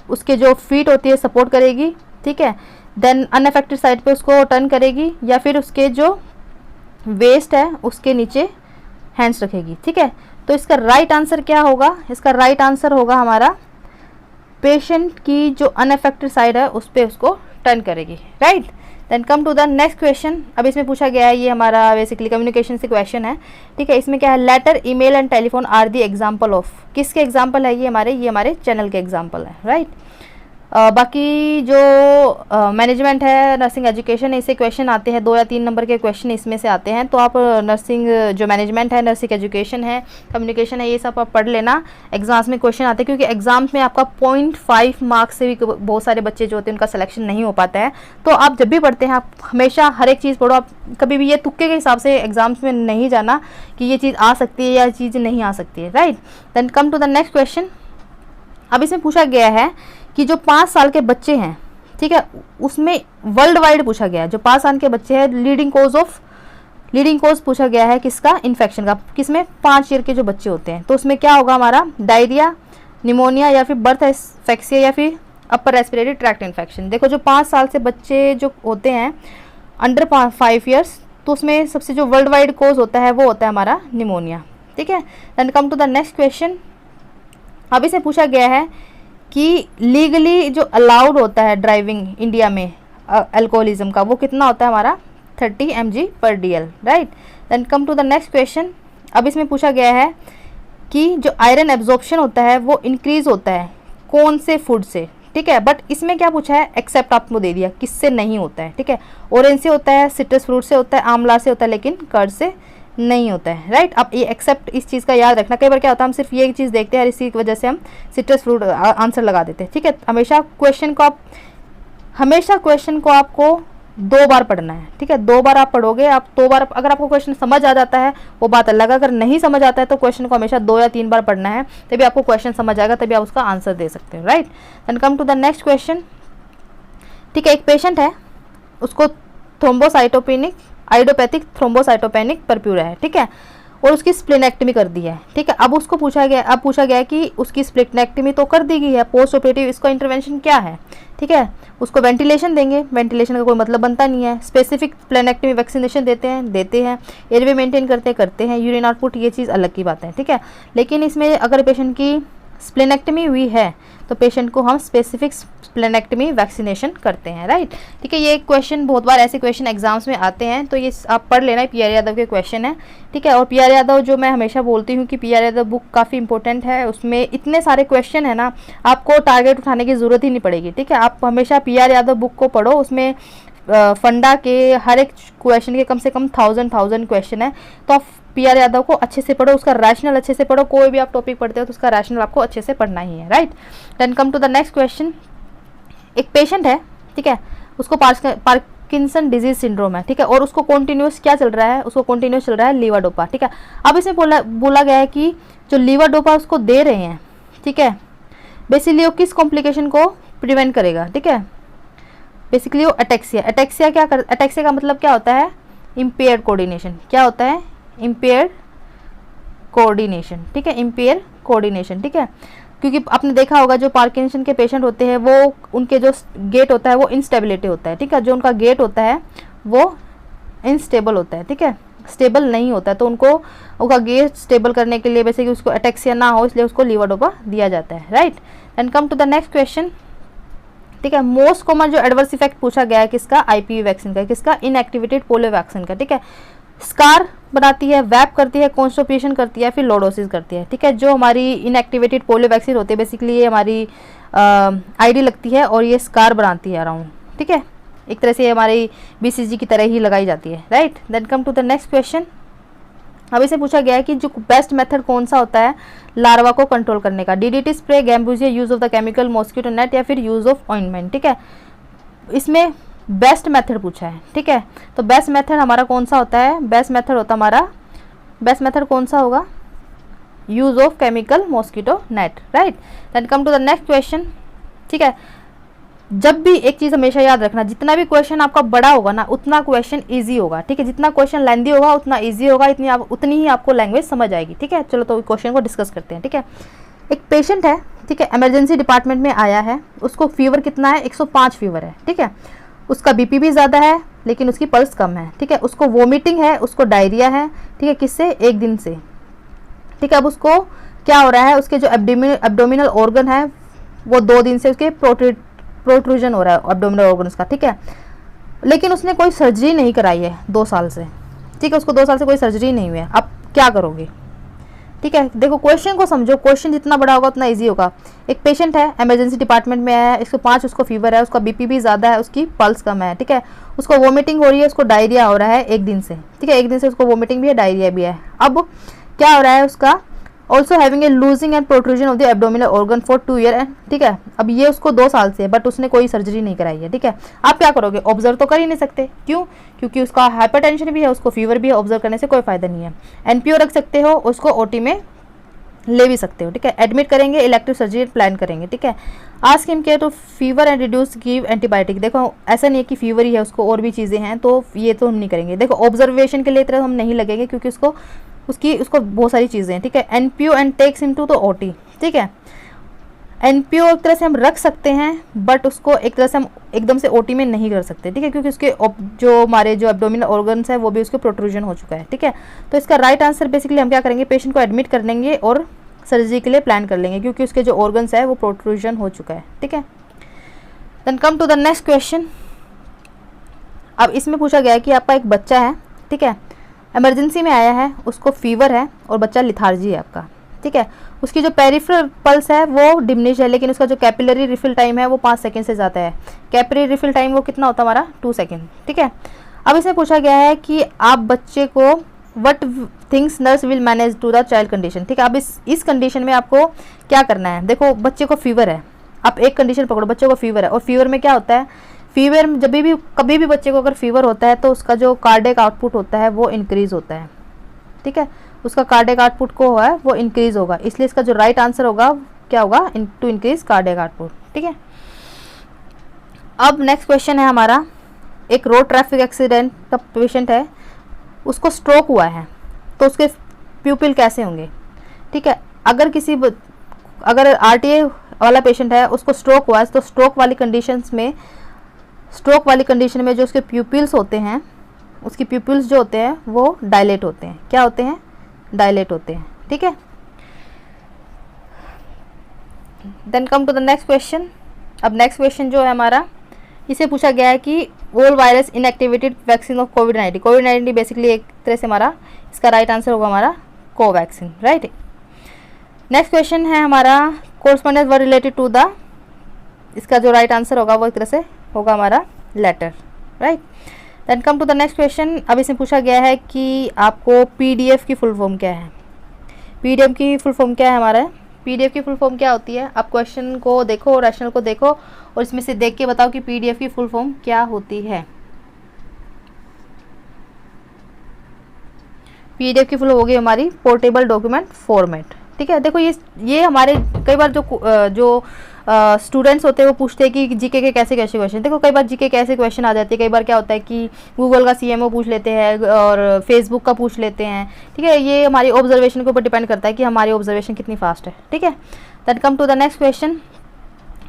उसके जो फीट होती है सपोर्ट करेगी, ठीक है। देन अनअफेक्टेड साइड पे उसको टर्न करेगी, या फिर उसके जो वेस्ट है उसके नीचे हैंड्स रखेगी, ठीक है। तो इसका राइट आंसर क्या होगा, इसका राइट आंसर होगा हमारा पेशेंट की जो अनअफेक्टेड साइड है उस पर उसको टर्न करेगी, right. Then come to the next question. अब इसमें पूछा गया है, ये हमारा बेसिकली कम्युनिकेशन से क्वेश्चन है, ठीक है। इसमें क्या है, letter, email and telephone are the example of, किसके एग्जाम्पल है, ये हमारे चैनल के एग्जाम्पल है, राइट। बाकी जो मैनेजमेंट है, नर्सिंग एजुकेशन, इससे क्वेश्चन आते हैं 2 या 3 नंबर के क्वेश्चन इसमें से आते हैं। तो आप नर्सिंग जो मैनेजमेंट है, नर्सिंग एजुकेशन है, कम्युनिकेशन है, ये सब आप पढ़ लेना, एग्जाम्स में क्वेश्चन आते हैं, क्योंकि एग्जाम्स में आपका 0.5 मार्क्स से भी बहुत सारे बच्चे जो होते हैं उनका सिलेक्शन नहीं हो पाता है। तो आप जब भी पढ़ते हैं आप हमेशा हर एक चीज़ पढ़ो, आप कभी भी ये तुक्के के हिसाब से एग्जाम्स में नहीं जाना कि ये चीज़ आ सकती है या चीज़ नहीं आ सकती है, right. Then come to the next question. अब इसमें पूछा गया है कि जो 5 साल के बच्चे हैं, ठीक है, उसमें वर्ल्ड वाइड पूछा गया है, जो 5 साल के बच्चे हैं लीडिंग कोज पूछा गया है किसका, इन्फेक्शन का, किसमें 5 ईयर के जो बच्चे होते हैं। तो उसमें क्या होगा हमारा, डायरिया, निमोनिया या फिर बर्थ एस्फेक्सिया या फिर अपर रेस्पिरेटरी ट्रैक्ट इन्फेक्शन। देखो जो 5 साल से बच्चे जो होते हैं अंडर 5 ईयर्स, तो उसमें सबसे जो वर्ल्ड वाइड कोज होता है वो होता है हमारा निमोनिया। ठीक है, then come to the next question. अब इसमें पूछा गया है कि लीगली जो अलाउड होता है ड्राइविंग इंडिया में अल्कोहलिज्म का, वो कितना होता है हमारा 30 mg/dl, right. Then come to the next question. अब इसमें पूछा गया है कि जो आयरन एब्जॉर्प्शन होता है वो इंक्रीज होता है कौन से फूड से। ठीक है, बट इसमें क्या पूछा है, एक्सेप्ट आपको दे दिया किससे नहीं होता है। ठीक है, ऑरेंज से होता है, सिट्रस फ्रूट से होता है, आंवला से होता है, लेकिन कर्ड से नहीं होता है, राइट। अब ये एक्सेप्ट इस चीज़ का याद रखना, कई बार क्या होता है हम सिर्फ ये चीज़ देखते हैं और इसी की वजह से हम सिट्रस फ्रूट आंसर लगा देते हैं। ठीक है, हमेशा क्वेश्चन को आपको 2 बार पढ़ना है। ठीक है, 2 बार आप पढ़ोगे, आप 2 बार अगर आपको क्वेश्चन समझ आ जाता है वो बात अलग, अगर नहीं समझ आता है तो क्वेश्चन को हमेशा 2 या 3 बार पढ़ना है, तभी आपको क्वेश्चन समझ आएगा, तभी आप उसका आंसर दे सकते हो, right. Then come to the next question. ठीक है, एक पेशेंट है, उसको थ्रोम्बोसाइटोपेनिक आइडियोपैथिक थ्रोम्बोसाइटोपेनिक परप्यूरा है। ठीक है, और उसकी स्प्लेनेक्टमी कर दी है। ठीक है, अब पूछा गया है कि उसकी स्प्लेनेक्टमी तो कर दी गई है, पोस्ट ऑपरेटिव इसका इंटरवेंशन क्या है। ठीक है, उसको वेंटिलेशन देंगे, वेंटिलेशन का कोई मतलब बनता नहीं है। स्पेसिफिक स्प्लेनेक्टमी वैक्सीनेशन देते हैं, एयरवे मेंटेन करते हैं, यूरिन आउटपुट, ये चीज़ अलग की बात है। ठीक है, लेकिन इसमें अगर पेशेंट की स्प्लेनेक्टमी हुई है तो पेशेंट को हम स्पेसिफिक स्प्लेनेक्टमी वैक्सीनेशन करते हैं, राइट। ठीक है, ये क्वेश्चन बहुत बार ऐसे क्वेश्चन एग्जाम्स में आते हैं, तो ये आप पढ़ लेना, पी आर यादव के क्वेश्चन है। ठीक है, और पी आर यादव जो मैं हमेशा बोलती हूँ कि पी आर यादव बुक काफ़ी इंपॉर्टेंट है, उसमें इतने सारे क्वेश्चन है ना, आपको टारगेट उठाने की ज़रूरत ही नहीं पड़ेगी। ठीक है, आप हमेशा पी आर यादव बुक को पढ़ो, उसमें फंडा के हर एक क्वेश्चन के कम से कम 1000 क्वेश्चन है, तो आप पी आर यादव को अच्छे से पढ़ो, उसका रैशनल अच्छे से पढ़ो। कोई भी आप टॉपिक पढ़ते हो तो उसका रैशनल आपको अच्छे से पढ़ना ही है, right. Then come to the next question. एक पेशेंट है, ठीक है, उसको पार्किंसन डिजीज सिंड्रोम है। ठीक है, और उसको कॉन्टिन्यूस क्या चल रहा है, उसको कॉन्टिन्यूस चल रहा है लीवाडोपा। ठीक है, अब इसमें बोला गया है कि जो लीवाडोपा उसको दे रहे हैं, ठीक है, बेसिकली वो किस कॉम्प्लिकेशन को प्रिवेंट करेगा। ठीक है, बेसिकली वो अटैक्सिया का मतलब क्या होता है, इम्पेयर्ड कोऑर्डिनेशन। क्या होता है, इम्पेयर्ड कोऑर्डिनेशन। ठीक है, इम्पेयर कोऑर्डिनेशन। ठीक है, क्योंकि आपने देखा होगा जो पार्किंसन के पेशेंट होते हैं वो उनके जो गेट होता है वो इंस्टेबिलिटी होता है। ठीक है, जो उनका गेट होता है वो इनस्टेबल होता है। ठीक है, स्टेबल नहीं होता है, तो उनका गेट स्टेबल करने के लिए बेसिकली उसको अटैक्सिया ना हो, इसलिए उसको लीवाडोपा दिया जाता है, right. And come to the next question. ठीक है, मोस्ट कॉमन जो एडवर्स इफेक्ट पूछा गया है किसका, आईपीवी वैक्सीन का, किसका, इनएक्टिवेटेड पोलियो वैक्सीन का। ठीक है, स्कार बनाती है, वैप करती है, कॉन्स्टिपेशन करती है, फिर लॉर्डोसिस करती है। ठीक है, जो हमारी इनएक्टिवेटेड पोलियो वैक्सीन होती है बेसिकली ये हमारी आईडी लगती है और ये स्कार बनाती है अराउंड। ठीक है, एक तरह से हमारी बीसीजी की तरह ही लगाई जाती है, right. Then come to the next question. अब इसे पूछा गया है कि जो बेस्ट मेथड कौन सा होता है लार्वा को कंट्रोल करने का, DDT spray, gambusia, use of the chemical, mosquito net, या फिर यूज ऑफ ऑइंटमेंट। ठीक है, इसमें बेस्ट मेथड पूछा है। ठीक है, तो बेस्ट मेथड हमारा कौन सा होता है, बेस्ट मेथड कौन सा होगा, use of chemical, mosquito net, right. Then come to the next question. ठीक है, जब भी एक चीज़ हमेशा याद रखना, जितना भी क्वेश्चन आपका बड़ा होगा ना उतना क्वेश्चन इजी होगा। ठीक है, जितना क्वेश्चन लेंदी होगा उतना इजी होगा, उतनी ही आपको लैंग्वेज समझ आएगी। ठीक है, चलो तो क्वेश्चन को डिस्कस करते हैं। ठीक है, एक पेशेंट है, ठीक है, इमरजेंसी डिपार्टमेंट में आया है, उसको फीवर कितना है, 105 फीवर है। ठीक है, उसका बीपी भी ज़्यादा है लेकिन उसकी पल्स कम है। ठीक है, उसको वोमिटिंग है, उसको डायरिया है। ठीक है, किससे, 1 दिन से। ठीक है, अब उसको क्या हो रहा है, उसके जो एब्डोमिनल ऑर्गन है वो 2 दिन से उसके प्रोट्रूजन हो रहा है एब्डोमिनल ऑर्गन्स का। ठीक है, लेकिन उसने कोई सर्जरी नहीं कराई है 2 साल से। ठीक है, उसको 2 साल से कोई सर्जरी नहीं हुई है, अब क्या करोगे। ठीक है, देखो क्वेश्चन को समझो, क्वेश्चन जितना बड़ा होगा उतना इजी होगा। एक पेशेंट है, इमरजेंसी डिपार्टमेंट में आया है, 105 उसको फीवर है, उसका बीपी भी ज़्यादा है, उसकी पल्स कम है। ठीक है, उसको वोमिटिंग हो रही है, उसको डायरिया हो रहा है 1 दिन से। ठीक है, 1 दिन से उसको वोमिटिंग भी है, डायरिया भी है। अब क्या हो रहा है, उसका also having a losing and protrusion of the abdominal organ for 2 year. ठीक है, अब ये उसको 2 साल से है बट उसने कोई सर्जरी नहीं कराई है। ठीक है, आप क्या करोगे, ऑब्जर्व तो कर ही नहीं सकते, क्यों, क्योंकि उसका हाइपरटेंशन भी है, उसको फीवर भी है, ऑब्जर्व करने से कोई फायदा नहीं है। एनपीओ रख सकते हो, उसको ओटी में ले भी सकते हो। ठीक है, एडमिट करेंगे, इलेक्टिव सर्जरी प्लान करेंगे। ठीक है, ask him care to fever and reduce, give antibiotic. देखो ऐसा नहीं है कि फीवर ही है, उसको और भी चीज़ें हैं, तो ये तो हम नहीं करेंगे। देखो ऑब्जर्वेशन के लिए तरह हम नहीं लगेंगे क्योंकि उसको बहुत सारी चीज़ें हैं। ठीक है, NPO and takes him to the OT. ठीक है, एनपीओ एक तरह से हम रख सकते हैं, बट उसको एक तरह से हम एकदम से ओटी में नहीं कर सकते, ठीक है, क्योंकि उसके जो हमारे जो एब्डोमिनल ऑर्गन्स है वो भी उसके प्रोट्रूजन हो चुका है, ठीक है। तो इसका राइट आंसर बेसिकली हम क्या करेंगे, पेशेंट को एडमिट कर लेंगे और सर्जरी के लिए प्लान कर लेंगे, क्योंकि उसके जो ऑर्गन्स है वो प्रोट्रूजन हो चुका है, ठीक है। Then come to the next question. अब इसमें पूछा गया है कि आपका एक बच्चा है, ठीक है, इमरजेंसी में आया है, उसको फीवर है और बच्चा लिथार्जी है आपका, ठीक है। उसकी जो पेरिफेरल पल्स है वो डिमिनिश है, लेकिन उसका जो कैपिलरी रिफिल टाइम है वो 5 सेकंड से ज़्यादा है। कैपिलरी रिफिल टाइम वो कितना होता है हमारा, 2 सेकंड, ठीक है। अब इसमें पूछा गया है कि आप बच्चे को what things nurse will manage to the child condition, ठीक है। अब इस कंडीशन में आपको क्या करना है, देखो बच्चे को फीवर है, आप एक कंडीशन पकड़ो, बच्चे को फीवर है, और फीवर में क्या होता है, फीवर जब भी कभी भी बच्चे को अगर फीवर होता है तो उसका जो कार्डियक आउटपुट होता है वो इंक्रीज़ होता है, ठीक है, उसका कार्डियक आउटपुट को है वो इंक्रीज़ होगा, इसलिए इसका जो राइट आंसर होगा क्या होगा, टू इंक्रीज कार्डियक आउटपुट, ठीक है। अब नेक्स्ट क्वेश्चन है हमारा, एक रोड ट्रैफिक एक्सीडेंट का पेशेंट है, उसको स्ट्रोक हुआ है, तो उसके प्यूपिल कैसे होंगे, ठीक है। अगर आरटीए वाला पेशेंट है, उसको स्ट्रोक हुआ है, तो स्ट्रोक वाली कंडीशन में जो उसके प्यूपिल्स होते हैं, उसकी प्यूपिल्स जो होते हैं वो डायलेट होते हैं, क्या होते हैं, डायलेट होते हैं, ठीक है। Then come to the next question. अब नेक्स्ट क्वेश्चन जो है हमारा, इसे पूछा गया है कि ओल virus inactivated vaccine of covid. Covid basically एक तरह से हमारा इसका राइट आंसर होगा हमारा कोवैक्सीन, राइट। नेक्स्ट क्वेश्चन है हमारा, correspondence were related to the, इसका जो राइट आंसर होगा वो एक तरह से होगा हमारा letter, right. Then come to the next question. अब इसमें पूछा गया है कि आपको पीडीएफ की फुल फॉर्म क्या है, पीडीएफ की फुल फॉर्म क्या है हमारा, पीडीएफ की फुल फॉर्म क्या होती है, आप क्वेश्चन को देखो, रैशनल को देखो और इसमें से देख के बताओ कि पीडीएफ की फुल फॉर्म क्या होती है। पीडीएफ की फुल होगी हमारी पोर्टेबल डॉक्यूमेंट फॉर्मेट, ठीक है। देखो ये हमारे कई बार जो स्टूडेंट्स होते हैं वो पूछते हैं कि जीके के कैसे कैसे क्वेश्चन, देखो कई बार जीके कैसे क्वेश्चन आ जाते हैं, कई बार क्या होता है कि गूगल का सीएमओ पूछ लेते हैं और फेसबुक का पूछ लेते हैं, ठीक है। ये हमारी ऑब्जर्वेशन के ऊपर डिपेंड करता है कि हमारी ऑब्जर्वेशन कितनी फास्ट है, ठीक है। That come to the next question.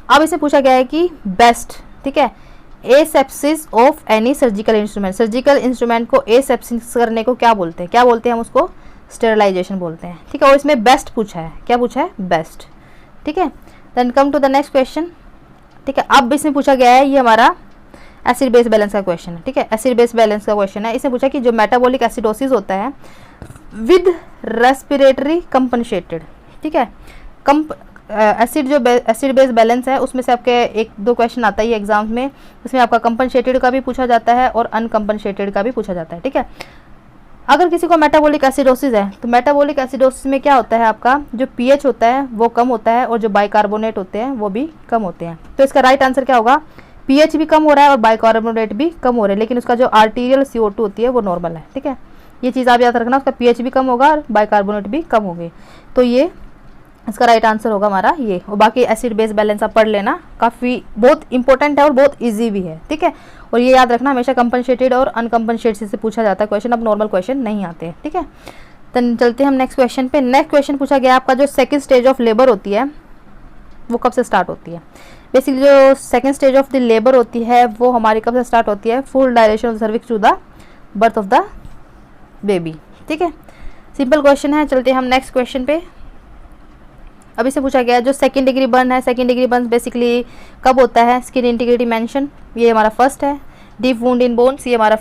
अब इसे पूछा गया है कि बेस्ट, ठीक है, asepsis of any surgical instrument, surgical instrument को एसेप्सिस करने को क्या बोलते हैं, क्या बोलते हैं हम उसको, स्टेरिलाइजेशन बोलते हैं, ठीक है। और इसमें बेस्ट पूछा है, क्या पूछा है, बेस्ट, ठीक है। Then come to the next question, ठीक है। अब इसमें पूछा गया है, ये हमारा एसिड बेस बैलेंस का क्वेश्चन है, ठीक है, एसिड बेस बैलेंस का क्वेश्चन है। इसमें पूछा कि जो मेटाबॉलिक एसिडोसिस होता है विद रेस्पिरेटरी कंपनसेटेड, ठीक है, एसिड बेस बैलेंस है, उसमें से आपके 1-2 क्वेश्चन आता है एग्जाम्स में, उसमें आपका कंपनसेटेड का भी पूछा जाता है और अनकंपनसेटेड का भी पूछा जाता है, ठीक है। अगर किसी को मेटाबॉलिक एसिडोसिस है तो मेटाबॉलिक एसिडोसिस में क्या होता है, आपका जो पीएच होता है वो कम होता है और जो बाइकार्बोनेट होते हैं वो भी कम होते हैं। तो इसका राइट आंसर क्या होगा, पीएच भी कम हो रहा है और बाइकार्बोनेट भी कम हो रहे हैं, लेकिन उसका जो आर्टीरियल CO2 होती है वो नॉर्मल है, ठीक है। ये चीज़ आप याद रखना, उसका पीएच भी कम होगा और बाइकार्बोनेट भी कम होंगे, तो ये इसका राइट आंसर होगा हमारा ये। और बाकी एसिड बेस बैलेंस आप पढ़ लेना, काफ़ी बहुत इंपॉर्टेंट है और बहुत इजी भी है, ठीक है। और ये याद रखना, हमेशा कंपनसेटेड और अनकंपनसेटेड से पूछा जाता है क्वेश्चन, अब नॉर्मल क्वेश्चन नहीं आते हैं, ठीक है। तो चलते हैं हम नेक्स्ट क्वेश्चन पे। नेक्स्ट क्वेश्चन पूछा गया आपका, जो सेकंड स्टेज ऑफ लेबर होती है वो कब से स्टार्ट होती है। बेसिकली जो second stage of the labour होती है वो हमारी कब से स्टार्ट होती है, full dilation of cervix to the birth of the baby, ठीक है। सिंपल क्वेश्चन है। चलते हैं हम नेक्स्ट क्वेश्चन पे। अभी से पूछा गया जो सेकंड डिग्री बर्न है, सेकंड डिग्री बर्न बेसिकली कब होता है, स्किन इंटीग्रिटी मेंशन, ये हमारा फर्स्ट है। डीप वुंड इन बोन्स, ये हमारा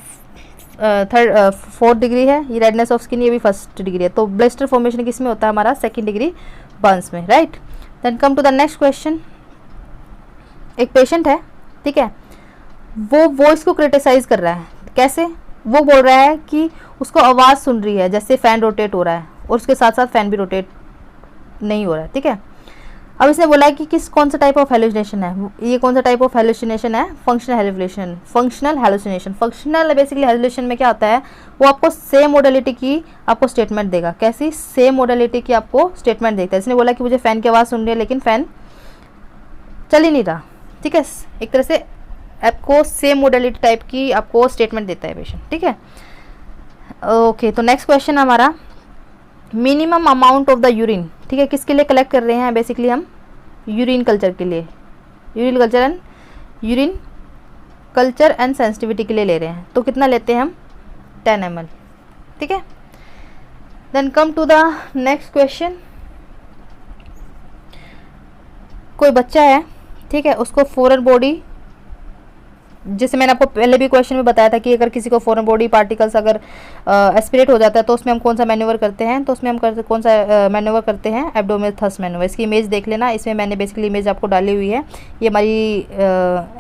4th डिग्री है। ये रेडनेस ऑफ स्किन, ये भी 1st डिग्री है। तो ब्लिस्टर फॉर्मेशन किस में होता है, हमारा सेकंड डिग्री बर्न्स में, right. Then come to the next question. एक पेशेंट है, ठीक है, वो वॉइस को क्रिटिसाइज कर रहा है, कैसे, वो बोल रहा है कि उसको आवाज़ सुन रही है जैसे फ़ैन रोटेट हो रहा है और उसके साथ साथ फ़ैन भी रोटेट नहीं हो रहा है, ठीक है। अब इसने बोला है कि कौन सा टाइप ऑफ हेलुसिनेशन है, ये कौन सा टाइप ऑफ हेलुसिनेशन है, functional hallucination. Functional hallucination, functional basically hallucination में क्या होता है, वो आपको सेम मोडालिटी की आपको स्टेटमेंट देगा, कैसी, सेम मोडालिटी की आपको स्टेटमेंट देता है। इसने बोला कि मुझे फ़ैन की आवाज़ सुन रही है लेकिन फ़ैन चल ही नहीं रहा, ठीक है। एक तरह से आपको सेम मोडालिटी टाइप की आपको स्टेटमेंट देता है पेशेंट, ठीक है। ओके, तो नेक्स्ट क्वेश्चन हमारा, minimum amount of the urine, ठीक है, किसके लिए कलेक्ट कर रहे हैं बेसिकली हम, यूरिन कल्चर के लिए, यूरिन कल्चर एंड सेंसिटिविटी के लिए ले रहे हैं, तो कितना लेते हैं हम 10 ml, ठीक है। Then come to the next question. कोई बच्चा है, ठीक है, उसको फॉरेन बॉडी, जैसे मैंने आपको पहले भी क्वेश्चन में बताया था कि अगर किसी को फॉरेन बॉडी पार्टिकल्स अगर एस्पिरेट हो जाता है तो उसमें हम कौन सा मैन्यूवर करते हैं, तो उसमें हम कौन सा मैन्यूवर करते हैं, एब्डोमिनल थ्रस्ट मैन्यूवर। इसकी इमेज देख लेना, इसमें मैंने बेसिकली इमेज आपको डाली हुई है, ये हमारी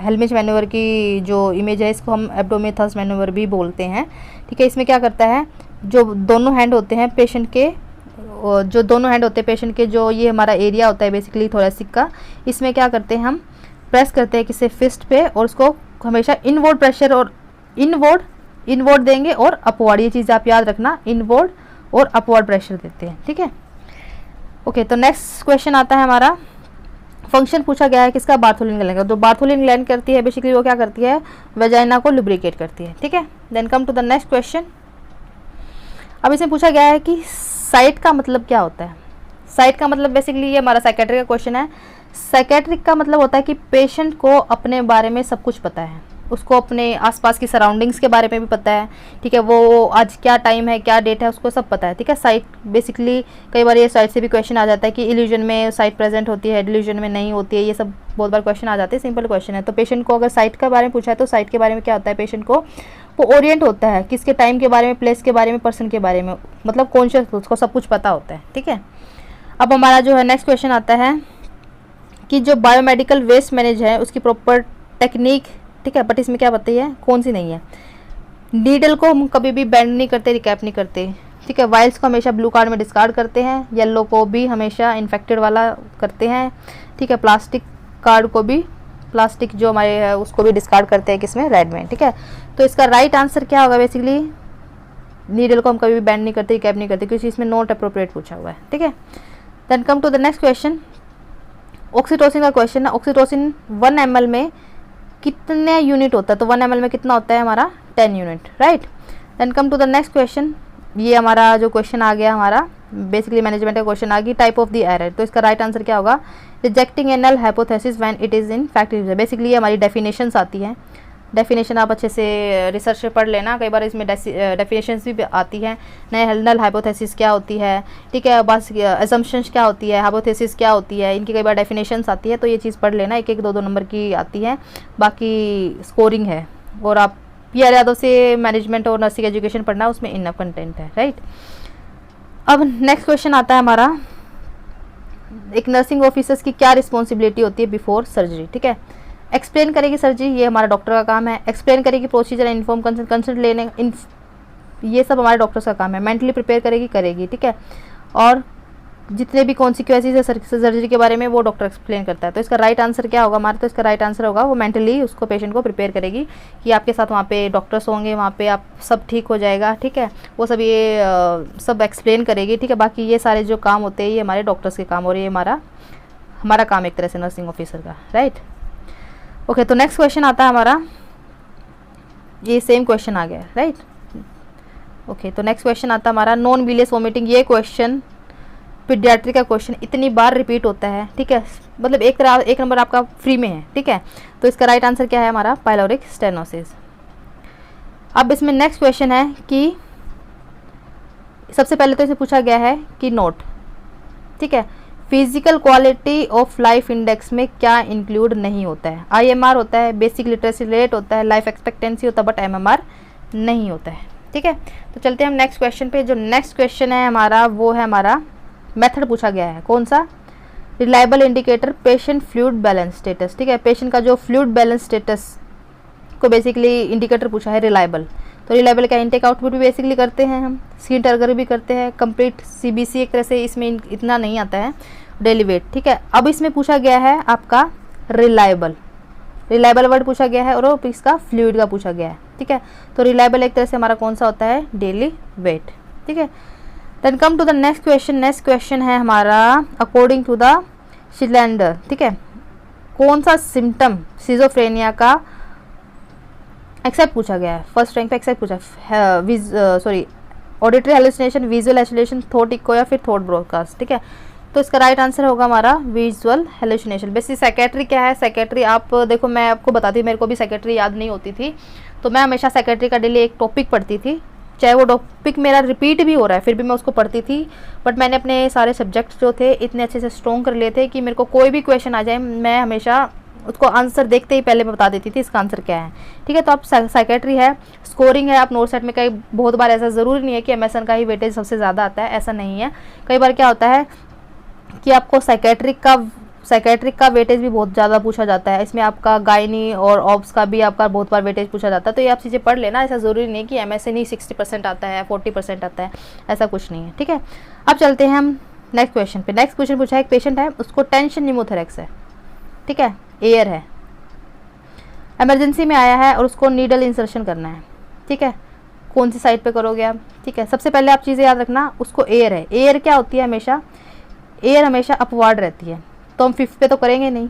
हेल्मिश मैन्यूवर की जो इमेज है, इसको हम एब्डोमिनल थ्रस्ट मैन्यूवर भी बोलते हैं, ठीक है। इसमें क्या करता है, जो दोनों हैंड होते हैं पेशेंट के, जो ये हमारा एरिया होता है बेसिकली थोरेसिक का, इसमें क्या करते हैं हम प्रेस करते हैं किसी फिस्ट पे, और उसको हमेशा इनवर्ड प्रेशर और इनवर्ड देंगे और अपवर्ड, ये चीज़ आप याद रखना, इनवर्ड और अपवर्ड प्रेशर देते हैं, ठीक है। ओके, तो नेक्स्ट क्वेश्चन आता है हमारा, फंक्शन पूछा गया है किसका, बार्थोलिन ग्लैंड का। तो बार्थोलिन ग्लैंड करती है बेसिकली, वो क्या करती है, वेजाइना को लुब्रिकेट करती है, ठीक है। Then come to the next question. अब इसमें पूछा गया है कि साइट का मतलब क्या होता है। साइट का मतलब बेसिकली ये हमारा साइकेट्रिक का क्वेश्चन है। साइकेट्रिक का मतलब होता है कि पेशेंट को अपने बारे में सब कुछ पता है, उसको अपने आसपास की सराउंडिंग्स के बारे में भी पता है, ठीक है, वो आज क्या टाइम है, क्या डेट है, उसको सब पता है, ठीक है। साइट बेसिकली कई बार ये साइट से भी क्वेश्चन आ जाता है कि इल्यूजन में साइट प्रेजेंट होती है, डिल्यूजन में नहीं होती है, ये सब बहुत बार क्वेश्चन आ जाते हैं, सिंपल क्वेश्चन है। तो पेशेंट को अगर साइट के बारे में पूछा है तो साइट के बारे में क्या होता है, पेशेंट को वो ओरिएंट होता है किसके टाइम के बारे में, प्लेस के बारे में, पर्सन के बारे में, मतलब कॉन्शियस, उसको सब कुछ पता होता है, ठीक है। अब हमारा जो है नेक्स्ट क्वेश्चन आता है कि जो बायोमेडिकल वेस्ट मैनेज है उसकी प्रॉपर टेक्निक, ठीक है, बट इसमें क्या बताइए है, कौन सी नहीं है। नीडल को हम कभी भी बेंड नहीं करते, रिकैप नहीं करते, ठीक है। वाइल्स को हमेशा ब्लू कार्ड में डिस्कार्ड करते हैं, येलो को भी हमेशा इन्फेक्टेड वाला करते हैं, ठीक है। प्लास्टिक कार्ड को भी, प्लास्टिक जो हमारे है उसको भी डिस्कार्ड करते हैं किसमें, रेड में, ठीक है। तो इसका राइट आंसर क्या होगा, बेसिकली नीडल को हम कभी भी बेंड नहीं करते, रिकैप नहीं करते, क्योंकि इसमें नॉट अप्रोप्रिएट पूछा हुआ है, ठीक है। Then come to the next question. Oxytocin का क्वेश्चन है। ऑक्सीटोसिन 1 ml में कितने यूनिट होता है, तो 1 ml में कितना होता है हमारा, 10 unit, right. Then come to the next question. ये हमारा जो क्वेश्चन आ गया हमारा बेसिकली मैनेजमेंट का क्वेश्चन आ गई, टाइप ऑफ द एरर। तो इसका राइट आंसर क्या होगा, rejecting a null hypothesis when it is in fact. Basically ये हमारी डेफिनेशंस आती हैं, डेफिनेशन आप अच्छे से रिसर्च से पढ़ लेना, कई बार इसमें डेफिनेशंस भी आती हैं, नल हाइपोथेसिस क्या होती है, ठीक है, बस असम्पशंस क्या होती है, हाइपोथेसिस क्या होती है, इनकी कई बार डेफिनेशंस आती है, तो ये चीज़ पढ़ लेना, 1-1, 2-2 नंबर की आती है, बाकी स्कोरिंग है। और आप पीआर यादव से मैनेजमेंट और नर्सिंग एजुकेशन पढ़ना, उसमें इनफ कंटेंट है, राइट। अब नेक्स्ट क्वेश्चन आता है हमारा, एक नर्सिंग ऑफिसर्स की क्या रिस्पॉन्सिबिलिटी होती है बिफोर सर्जरी, ठीक है। एक्सप्लेन करेगी सर्जरी, ये हमारा डॉक्टर का काम है। एक्सप्लेन करेगी प्रोसीजर, इन्फॉर्म कंसल्ट लेने, ये सब हमारे डॉक्टर्स का काम है। मेंटली प्रिपेयर करेगी, ठीक है। और जितने भी कॉन्सिक्वेंसेस है सर्जरी के बारे में वो डॉक्टर एक्सप्लेन करता है। तो इसका राइट आंसर क्या होगा हमारा, तो इसका राइट आंसर होगा वो मेंटली उसको पेशेंट को प्रिपेयर करेगी कि आपके साथ वहाँ पे डॉक्टर्स होंगे, वहाँ पे आप सब ठीक हो जाएगा, ठीक है। वो सब ये सब एक्सप्लेन करेगी, ठीक है। बाकी ये सारे जो काम होते हैं ये हमारे डॉक्टर्स के काम, और ये हमारा काम एक तरह से नर्सिंग ऑफिसर का, राइट। ओके, तो नेक्स्ट क्वेश्चन आता है हमारा, ये सेम क्वेश्चन आ गया, राइट। ओके, तो नेक्स्ट क्वेश्चन आता है हमारा, नॉन बिलियस वोमिटिंग। ये क्वेश्चन पीडियाट्रिक का क्वेश्चन इतनी बार रिपीट होता है, ठीक है, मतलब एक नंबर आपका फ्री में है, ठीक है। तो इसका राइट आंसर क्या है हमारा, पाइलोरिक स्टेनोसिस। अब इसमें नेक्स्ट क्वेश्चन है कि सबसे पहले तो इसे पूछा गया है कि नोट, ठीक है, physical quality of life index में क्या इंक्लूड नहीं होता है। IMR होता है, बेसिक लिटरेसी रेट होता है, लाइफ एक्सपेक्टेंसी होता है, बट MMR नहीं होता है, ठीक है। तो चलते हैं हम नेक्स्ट क्वेश्चन पे। जो नेक्स्ट क्वेश्चन है हमारा वो है हमारा मेथड पूछा गया है, कौन सा, reliable indicator patient fluid balance status, ठीक है। पेशेंट का जो फ्लूइड बैलेंस स्टेटस को बेसिकली इंडिकेटर पूछा है रिलायबल। तो रिलायबल का इनटेक आउटपुट भी बेसिकली करते हैं हम, स्किन टर्गर भी करते हैं, कंप्लीट CBC एक तरह से इसमें इतना नहीं आता है, डेली वेट, ठीक है। अब इसमें पूछा गया है आपका रिलायबल वर्ड पूछा गया है, और इसका फ्लूइड का पूछा गया है, ठीक है। तो रिलायबल एक तरह से हमारा कौन सा होता है, डेली वेट, ठीक है। Then come to the next question. Next question है हमारा, अकॉर्डिंग टू द शिलेंडर, ठीक है, कौन सा सिम्टम सिजोफ्रेनिया का एक्सेप्ट पूछा गया है, फर्स्ट रैंक पे एक्सेप्ट पूछा है, auditory hallucination, visual hallucination, thought echo या फिर थॉट ब्रॉडकास्ट, ठीक है। तो इसका राइट आंसर होगा हमारा विजुअल हेलुसिनेशन। बेसिक साइकेट्री क्या है, साइकेट्री आप देखो, मैं आपको बताती हूँ, मेरे को भी साइकेट्री याद नहीं होती थी, तो मैं हमेशा साइकेट्री का डेली एक टॉपिक पढ़ती थी, चाहे वो टॉपिक मेरा रिपीट भी हो रहा है फिर भी मैं उसको पढ़ती थी। बट मैंने अपने सारे सब्जेक्ट्स जो थे इतने अच्छे से स्ट्रॉन्ग कर लिए थे कि मेरे को कोई भी क्वेश्चन आ जाए मैं हमेशा उसको आंसर देखते ही पहले मैं बता देती थी इसका आंसर क्या है। ठीक है, तो आप साइकेट्री है, स्कोरिंग है, आप नोट सेट में कई बहुत बार ऐसा ज़रूरी नहीं है कि एमएसएन का ही वेटेज सबसे ज़्यादा आता है, ऐसा नहीं है। कई बार क्या होता है कि आपको साइकेट्रिक का वेटेज भी बहुत ज़्यादा पूछा जाता है, इसमें आपका गायनी और ऑब्स का भी आपका बहुत बार वेटेज पूछा जाता है। तो ये आप चीज़ें पढ़ लेना, ऐसा ज़रूरी नहीं है कि एमएसएन ही 60% आता है, 40% आता है, ऐसा कुछ नहीं है। ठीक है, अब चलते हैं हम नेक्स्ट क्वेश्चन पे। नेक्स्ट क्वेश्चन पूछा है, एक पेशेंट है, उसको टेंशन न्यूमोथोरेक्स है, ठीक है, एयर है, इमरजेंसी में आया है और उसको नीडल इंसर्शन करना है। ठीक है, कौन सी साइड पे करोगे आप? ठीक है, सबसे पहले आप चीज़ें याद रखना, उसको एयर है, एयर क्या होती है हमेशा, एयर हमेशा अपवार्ड रहती है, तो हम 5th पे तो करेंगे नहीं।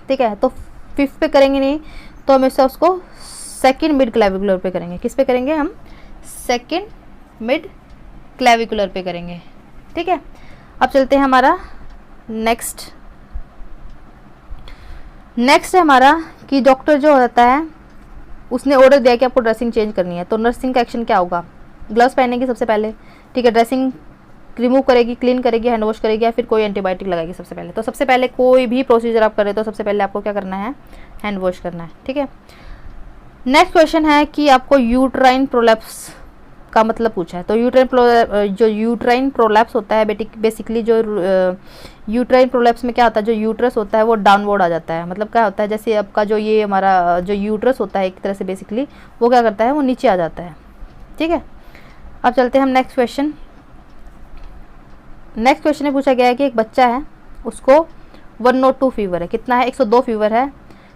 ठीक है, तो 5th पे करेंगे नहीं तो हमेशा उसको सेकंड मिड क्लेविकुलर पे करेंगे। किस पे करेंगे हम? सेकंड मिड क्लेविकुलर पे करेंगे। ठीक है, अब चलते हैं हमारा नेक्स्ट है हमारा कि डॉक्टर जो होता है उसने ऑर्डर दिया कि आपको ड्रेसिंग चेंज करनी है, तो नर्सिंग का एक्शन क्या होगा? ग्लव्स पहनेगी सबसे पहले, ठीक है, ड्रेसिंग रिमूव करेगी, क्लीन करेगी, हैंड वॉश करेगी, या फिर कोई एंटीबायोटिक लगाएगी सबसे पहले। तो सबसे पहले कोई भी प्रोसीजर आप कर रहे हो तो सबसे पहले आपको क्या करना है? हैंड वॉश करना है। ठीक है, नेक्स्ट क्वेश्चन है कि आपको यूट्राइन प्रोलैप्स का मतलब पूछा है। तो यूट्राइन प्रोलैप्स होता है बेसिकली जो यूट्राइन प्रोलैप्स में क्या होता है, जो यूट्रस होता है वो डाउनवर्ड आ जाता है। मतलब क्या होता है, जैसे आपका जो ये हमारा जो यूट्रस होता है एक तरह से बेसिकली वो क्या करता है, वो नीचे आ जाता है। ठीक है, अब चलते हैं हम नेक्स्ट क्वेश्चन। नेक्स्ट क्वेश्चन में पूछा गया है कि एक बच्चा है, उसको 102 फीवर है, कितना है? 102 फीवर है।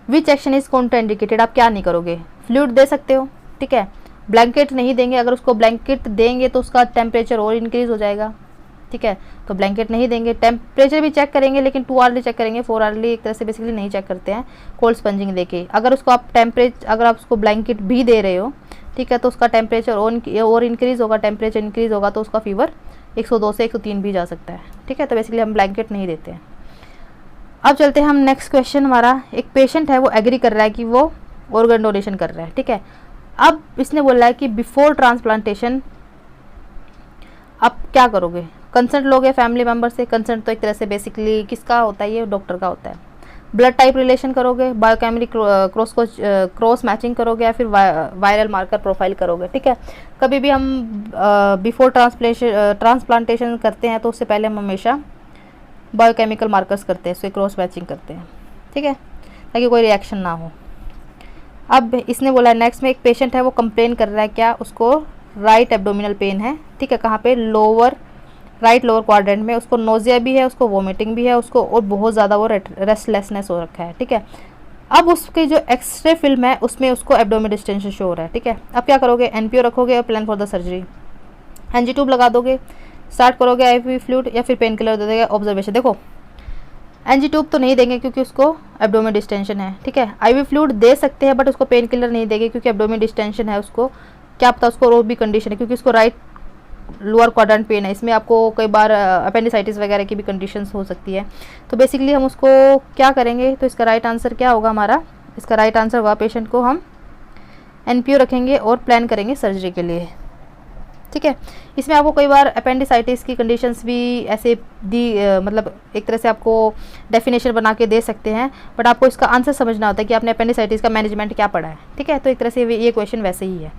विच एक्शन इज कॉन्ट्राइंडिकेटेड? आप क्या नहीं करोगे? फ्लूइड दे सकते हो, ठीक है, ब्लैंकेट नहीं देंगे, अगर उसको ब्लैंकेट देंगे तो उसका टेम्परेचर और इंक्रीज हो जाएगा। ठीक है, तो ब्लैंकेट नहीं देंगे। टेम्परेचर भी चेक करेंगे लेकिन 2 आवर्ली चेक करेंगे, 4 आवर्ली एक तरह से बेसिकली नहीं चेक करते हैं कोल्ड स्पंजिंग देके। अगर उसको आप अगर आप उसको ब्लैंकेट भी दे रहे हो, ठीक है, तो उसका टेम्परेचर और इंक्रीज़ होगा, टेम्परेचर इंक्रीज़ होगा तो उसका फीवर 102 से 103 भी जा सकता है। ठीक है, तो बेसिकली हम ब्लैंकेट नहीं देते हैं। अब चलते हैं हम नेक्स्ट क्वेश्चन। हमारा एक पेशेंट है, वो एग्री कर रहा है कि वो ऑर्गन डोनेशन कर रहा है। ठीक है, अब इसने बोला है कि बिफोर ट्रांसप्लांटेशन आप क्या करोगे? कंसर्ट लोगे फैमिली मेम्बर से। कंसर्ट तो एक तरह से बेसिकली किसका होता है? ये डॉक्टर का होता है। ब्लड टाइप रिलेशन करोगे, बायोकेमिकल क्रॉस मैचिंग करोगे, या फिर वायरल मार्कर प्रोफाइल करोगे। ठीक है, कभी भी हम बिफोर ट्रांसप्लांटेशन करते हैं तो उससे पहले हम हमेशा बायोकेमिकल मार्कर्स करते हैं, उससे क्रॉस मैचिंग करते हैं। ठीक है, ताकि कोई रिएक्शन ना हो। अब इसने बोला नेक्स्ट में एक पेशेंट है, वो कंप्लेन कर रहा है, क्या उसको राइट एब्डोमिनल पेन है। ठीक है, कहाँ पे? राइट लोअर क्वाड्रेंट में। उसको नोजिया भी है, उसको वोमिटिंग भी है, उसको और बहुत ज़्यादा वो रेस्टलेसनेस हो रखा है। ठीक है, अब उसकी जो एक्सरे फिल्म है उसमें उसको एब्डोमिनल डिस्टेंशन शो हो रहा है। ठीक है, अब क्या करोगे? एनपीओ रखोगे और plan for the surgery. NG tube लगा दोगे, स्टार्ट करोगे आईवी फ्लूइड, या फिर पेन किलर दे दोगे। ऑब्जर्वेशन देखो, एनजी ट्यूब तो नहीं देंगे क्योंकि उसको एब्डोमिनल डिस्टेंशन है। ठीक है, आईवी फ्लूइड दे सकते हैं बट उसको पेन किलर नहीं देंगे क्योंकि एब्डोमिनल डिस्टेंशन है। उसको क्या पता उसको और भी कंडीशन है, क्योंकि उसको राइट लोअर क्वाड्रेंट पेन है, इसमें आपको कई बार अपेंडिसाइटिस वगैरह की भी कंडीशंस हो सकती है। तो बेसिकली हम उसको क्या करेंगे? तो इसका राइट आंसर क्या होगा हमारा? इसका राइट आंसर होगा पेशेंट को हम एनपीओ रखेंगे और प्लान करेंगे सर्जरी के लिए। ठीक है, इसमें आपको कई बार अपेंडिसाइटिस की कंडीशंस भी ऐसे मतलब एक तरह से आपको डेफिनेशन बना के दे सकते हैं, बट आपको इसका आंसर समझना होता है कि आपने अपेंडिसाइटिस का मैनेजमेंट क्या पढ़ा है। ठीक है, तो एक तरह से ये क्वेश्चन वैसे ही है।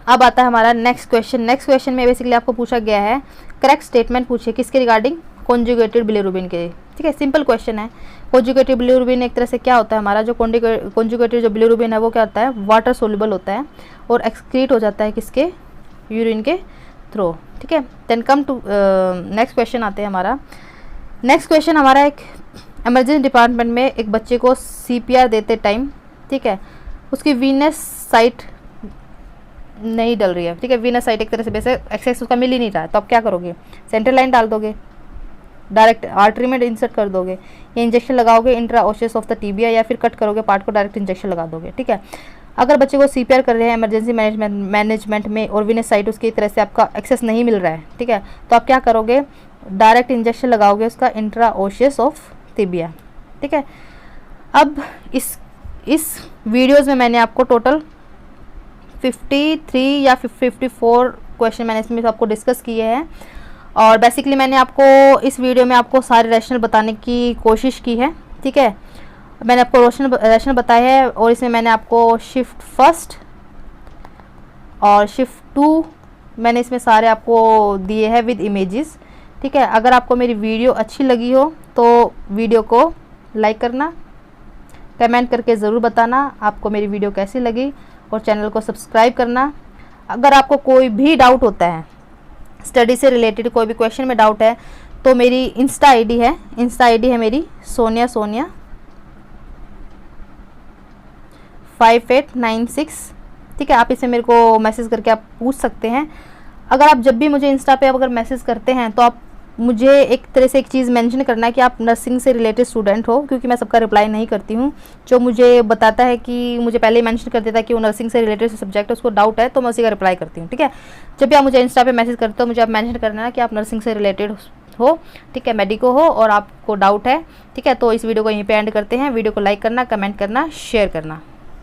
अब आता है हमारा नेक्स्ट क्वेश्चन। नेक्स्ट क्वेश्चन में बेसिकली आपको पूछा गया है, करेक्ट स्टेटमेंट पूछिए किसके रिगार्डिंग? कॉन्जुगेटेड बिलिरुबिन के। ठीक है, सिंपल क्वेश्चन है। कॉन्जुगेटेड बिलिरुबिन एक तरह से क्या होता है हमारा जो कॉन्जुगेटेड जो बिलिरुबिन है वो क्या होता है? वाटर सोल्यूबल होता है और एक्सक्रीट हो जाता है किसके? यूरिन के थ्रू। ठीक है, then come to next question आते हैं हमारा। नेक्स्ट क्वेश्चन हमारा एक इमरजेंसी डिपार्टमेंट में एक बच्चे को सीपीआर देते टाइम, ठीक है, उसकी वीनस साइट नहीं डल रही है। ठीक है, वीनस साइट एक तरह से वैसे एक्सेस उसका मिल ही नहीं रहा है, तो आप क्या करोगे? सेंट्रल लाइन डाल दोगे, डायरेक्ट आर्टरी में इंसर्ट कर दोगे, या इंजेक्शन लगाओगे इंट्रा ओशियस ऑफ द टीबिया, या फिर कट करोगे पार्ट को डायरेक्ट इंजेक्शन लगा दोगे। ठीक है, अगर बच्चे को सीपीआर कर रहे हैं इमरजेंसी मैनेजमेंट में और वीनस साइट उसकी तरह से आपका एक्सेस नहीं मिल रहा है, ठीक है, तो आप क्या करोगे? डायरेक्ट इंजेक्शन लगाओगे उसका इंट्राओशियस ऑफ टिबिया। ठीक है, अब इस वीडियोज़ में मैंने आपको टोटल 53 या 54 क्वेश्चन मैंने इसमें आपको डिस्कस किए हैं। और बेसिकली मैंने आपको इस वीडियो में आपको सारे रैशनल बताने की कोशिश की है। ठीक है, मैंने आपको रैशनल बताया है और इसमें मैंने आपको शिफ्ट फर्स्ट और शिफ्ट 2 मैंने इसमें सारे आपको दिए हैं विद इमेजेस। ठीक है, अगर आपको मेरी वीडियो अच्छी लगी हो तो वीडियो को लाइक करना, कमेंट करके ज़रूर बताना आपको मेरी वीडियो कैसी लगी और चैनल को सब्सक्राइब करना। अगर आपको कोई भी डाउट होता है स्टडी से रिलेटेड, कोई भी क्वेश्चन में डाउट है, तो मेरी इंस्टा आईडी है मेरी सोनिया 5896। ठीक है, आप इसे मेरे को मैसेज करके आप पूछ सकते हैं। अगर आप जब भी मुझे इंस्टा पे अगर मैसेज करते हैं तो आप मुझे एक तरह से एक चीज़ मेंशन करना है कि आप नर्सिंग से रिलेटेड स्टूडेंट हो, क्योंकि मैं सबका रिप्लाई नहीं करती हूँ। जो मुझे बताता है कि मुझे पहले ही मेंशन कर देता है कि वो नर्सिंग से रिलेटेड सब्जेक्ट है, उसको डाउट है, तो मैं उसी का रिप्लाई करती हूँ। ठीक है, जब भी आप मुझे इंस्टा पे मैसेज करते हो मुझे आप मेंशन करना है कि आप नर्सिंग से रिलेटेड हो, ठीक है, मेडिको हो और आपको डाउट है। ठीक है, तो इस वीडियो को यहीं पे एंड करते हैं। वीडियो को लाइक करना, कमेंट करना, शेयर करना।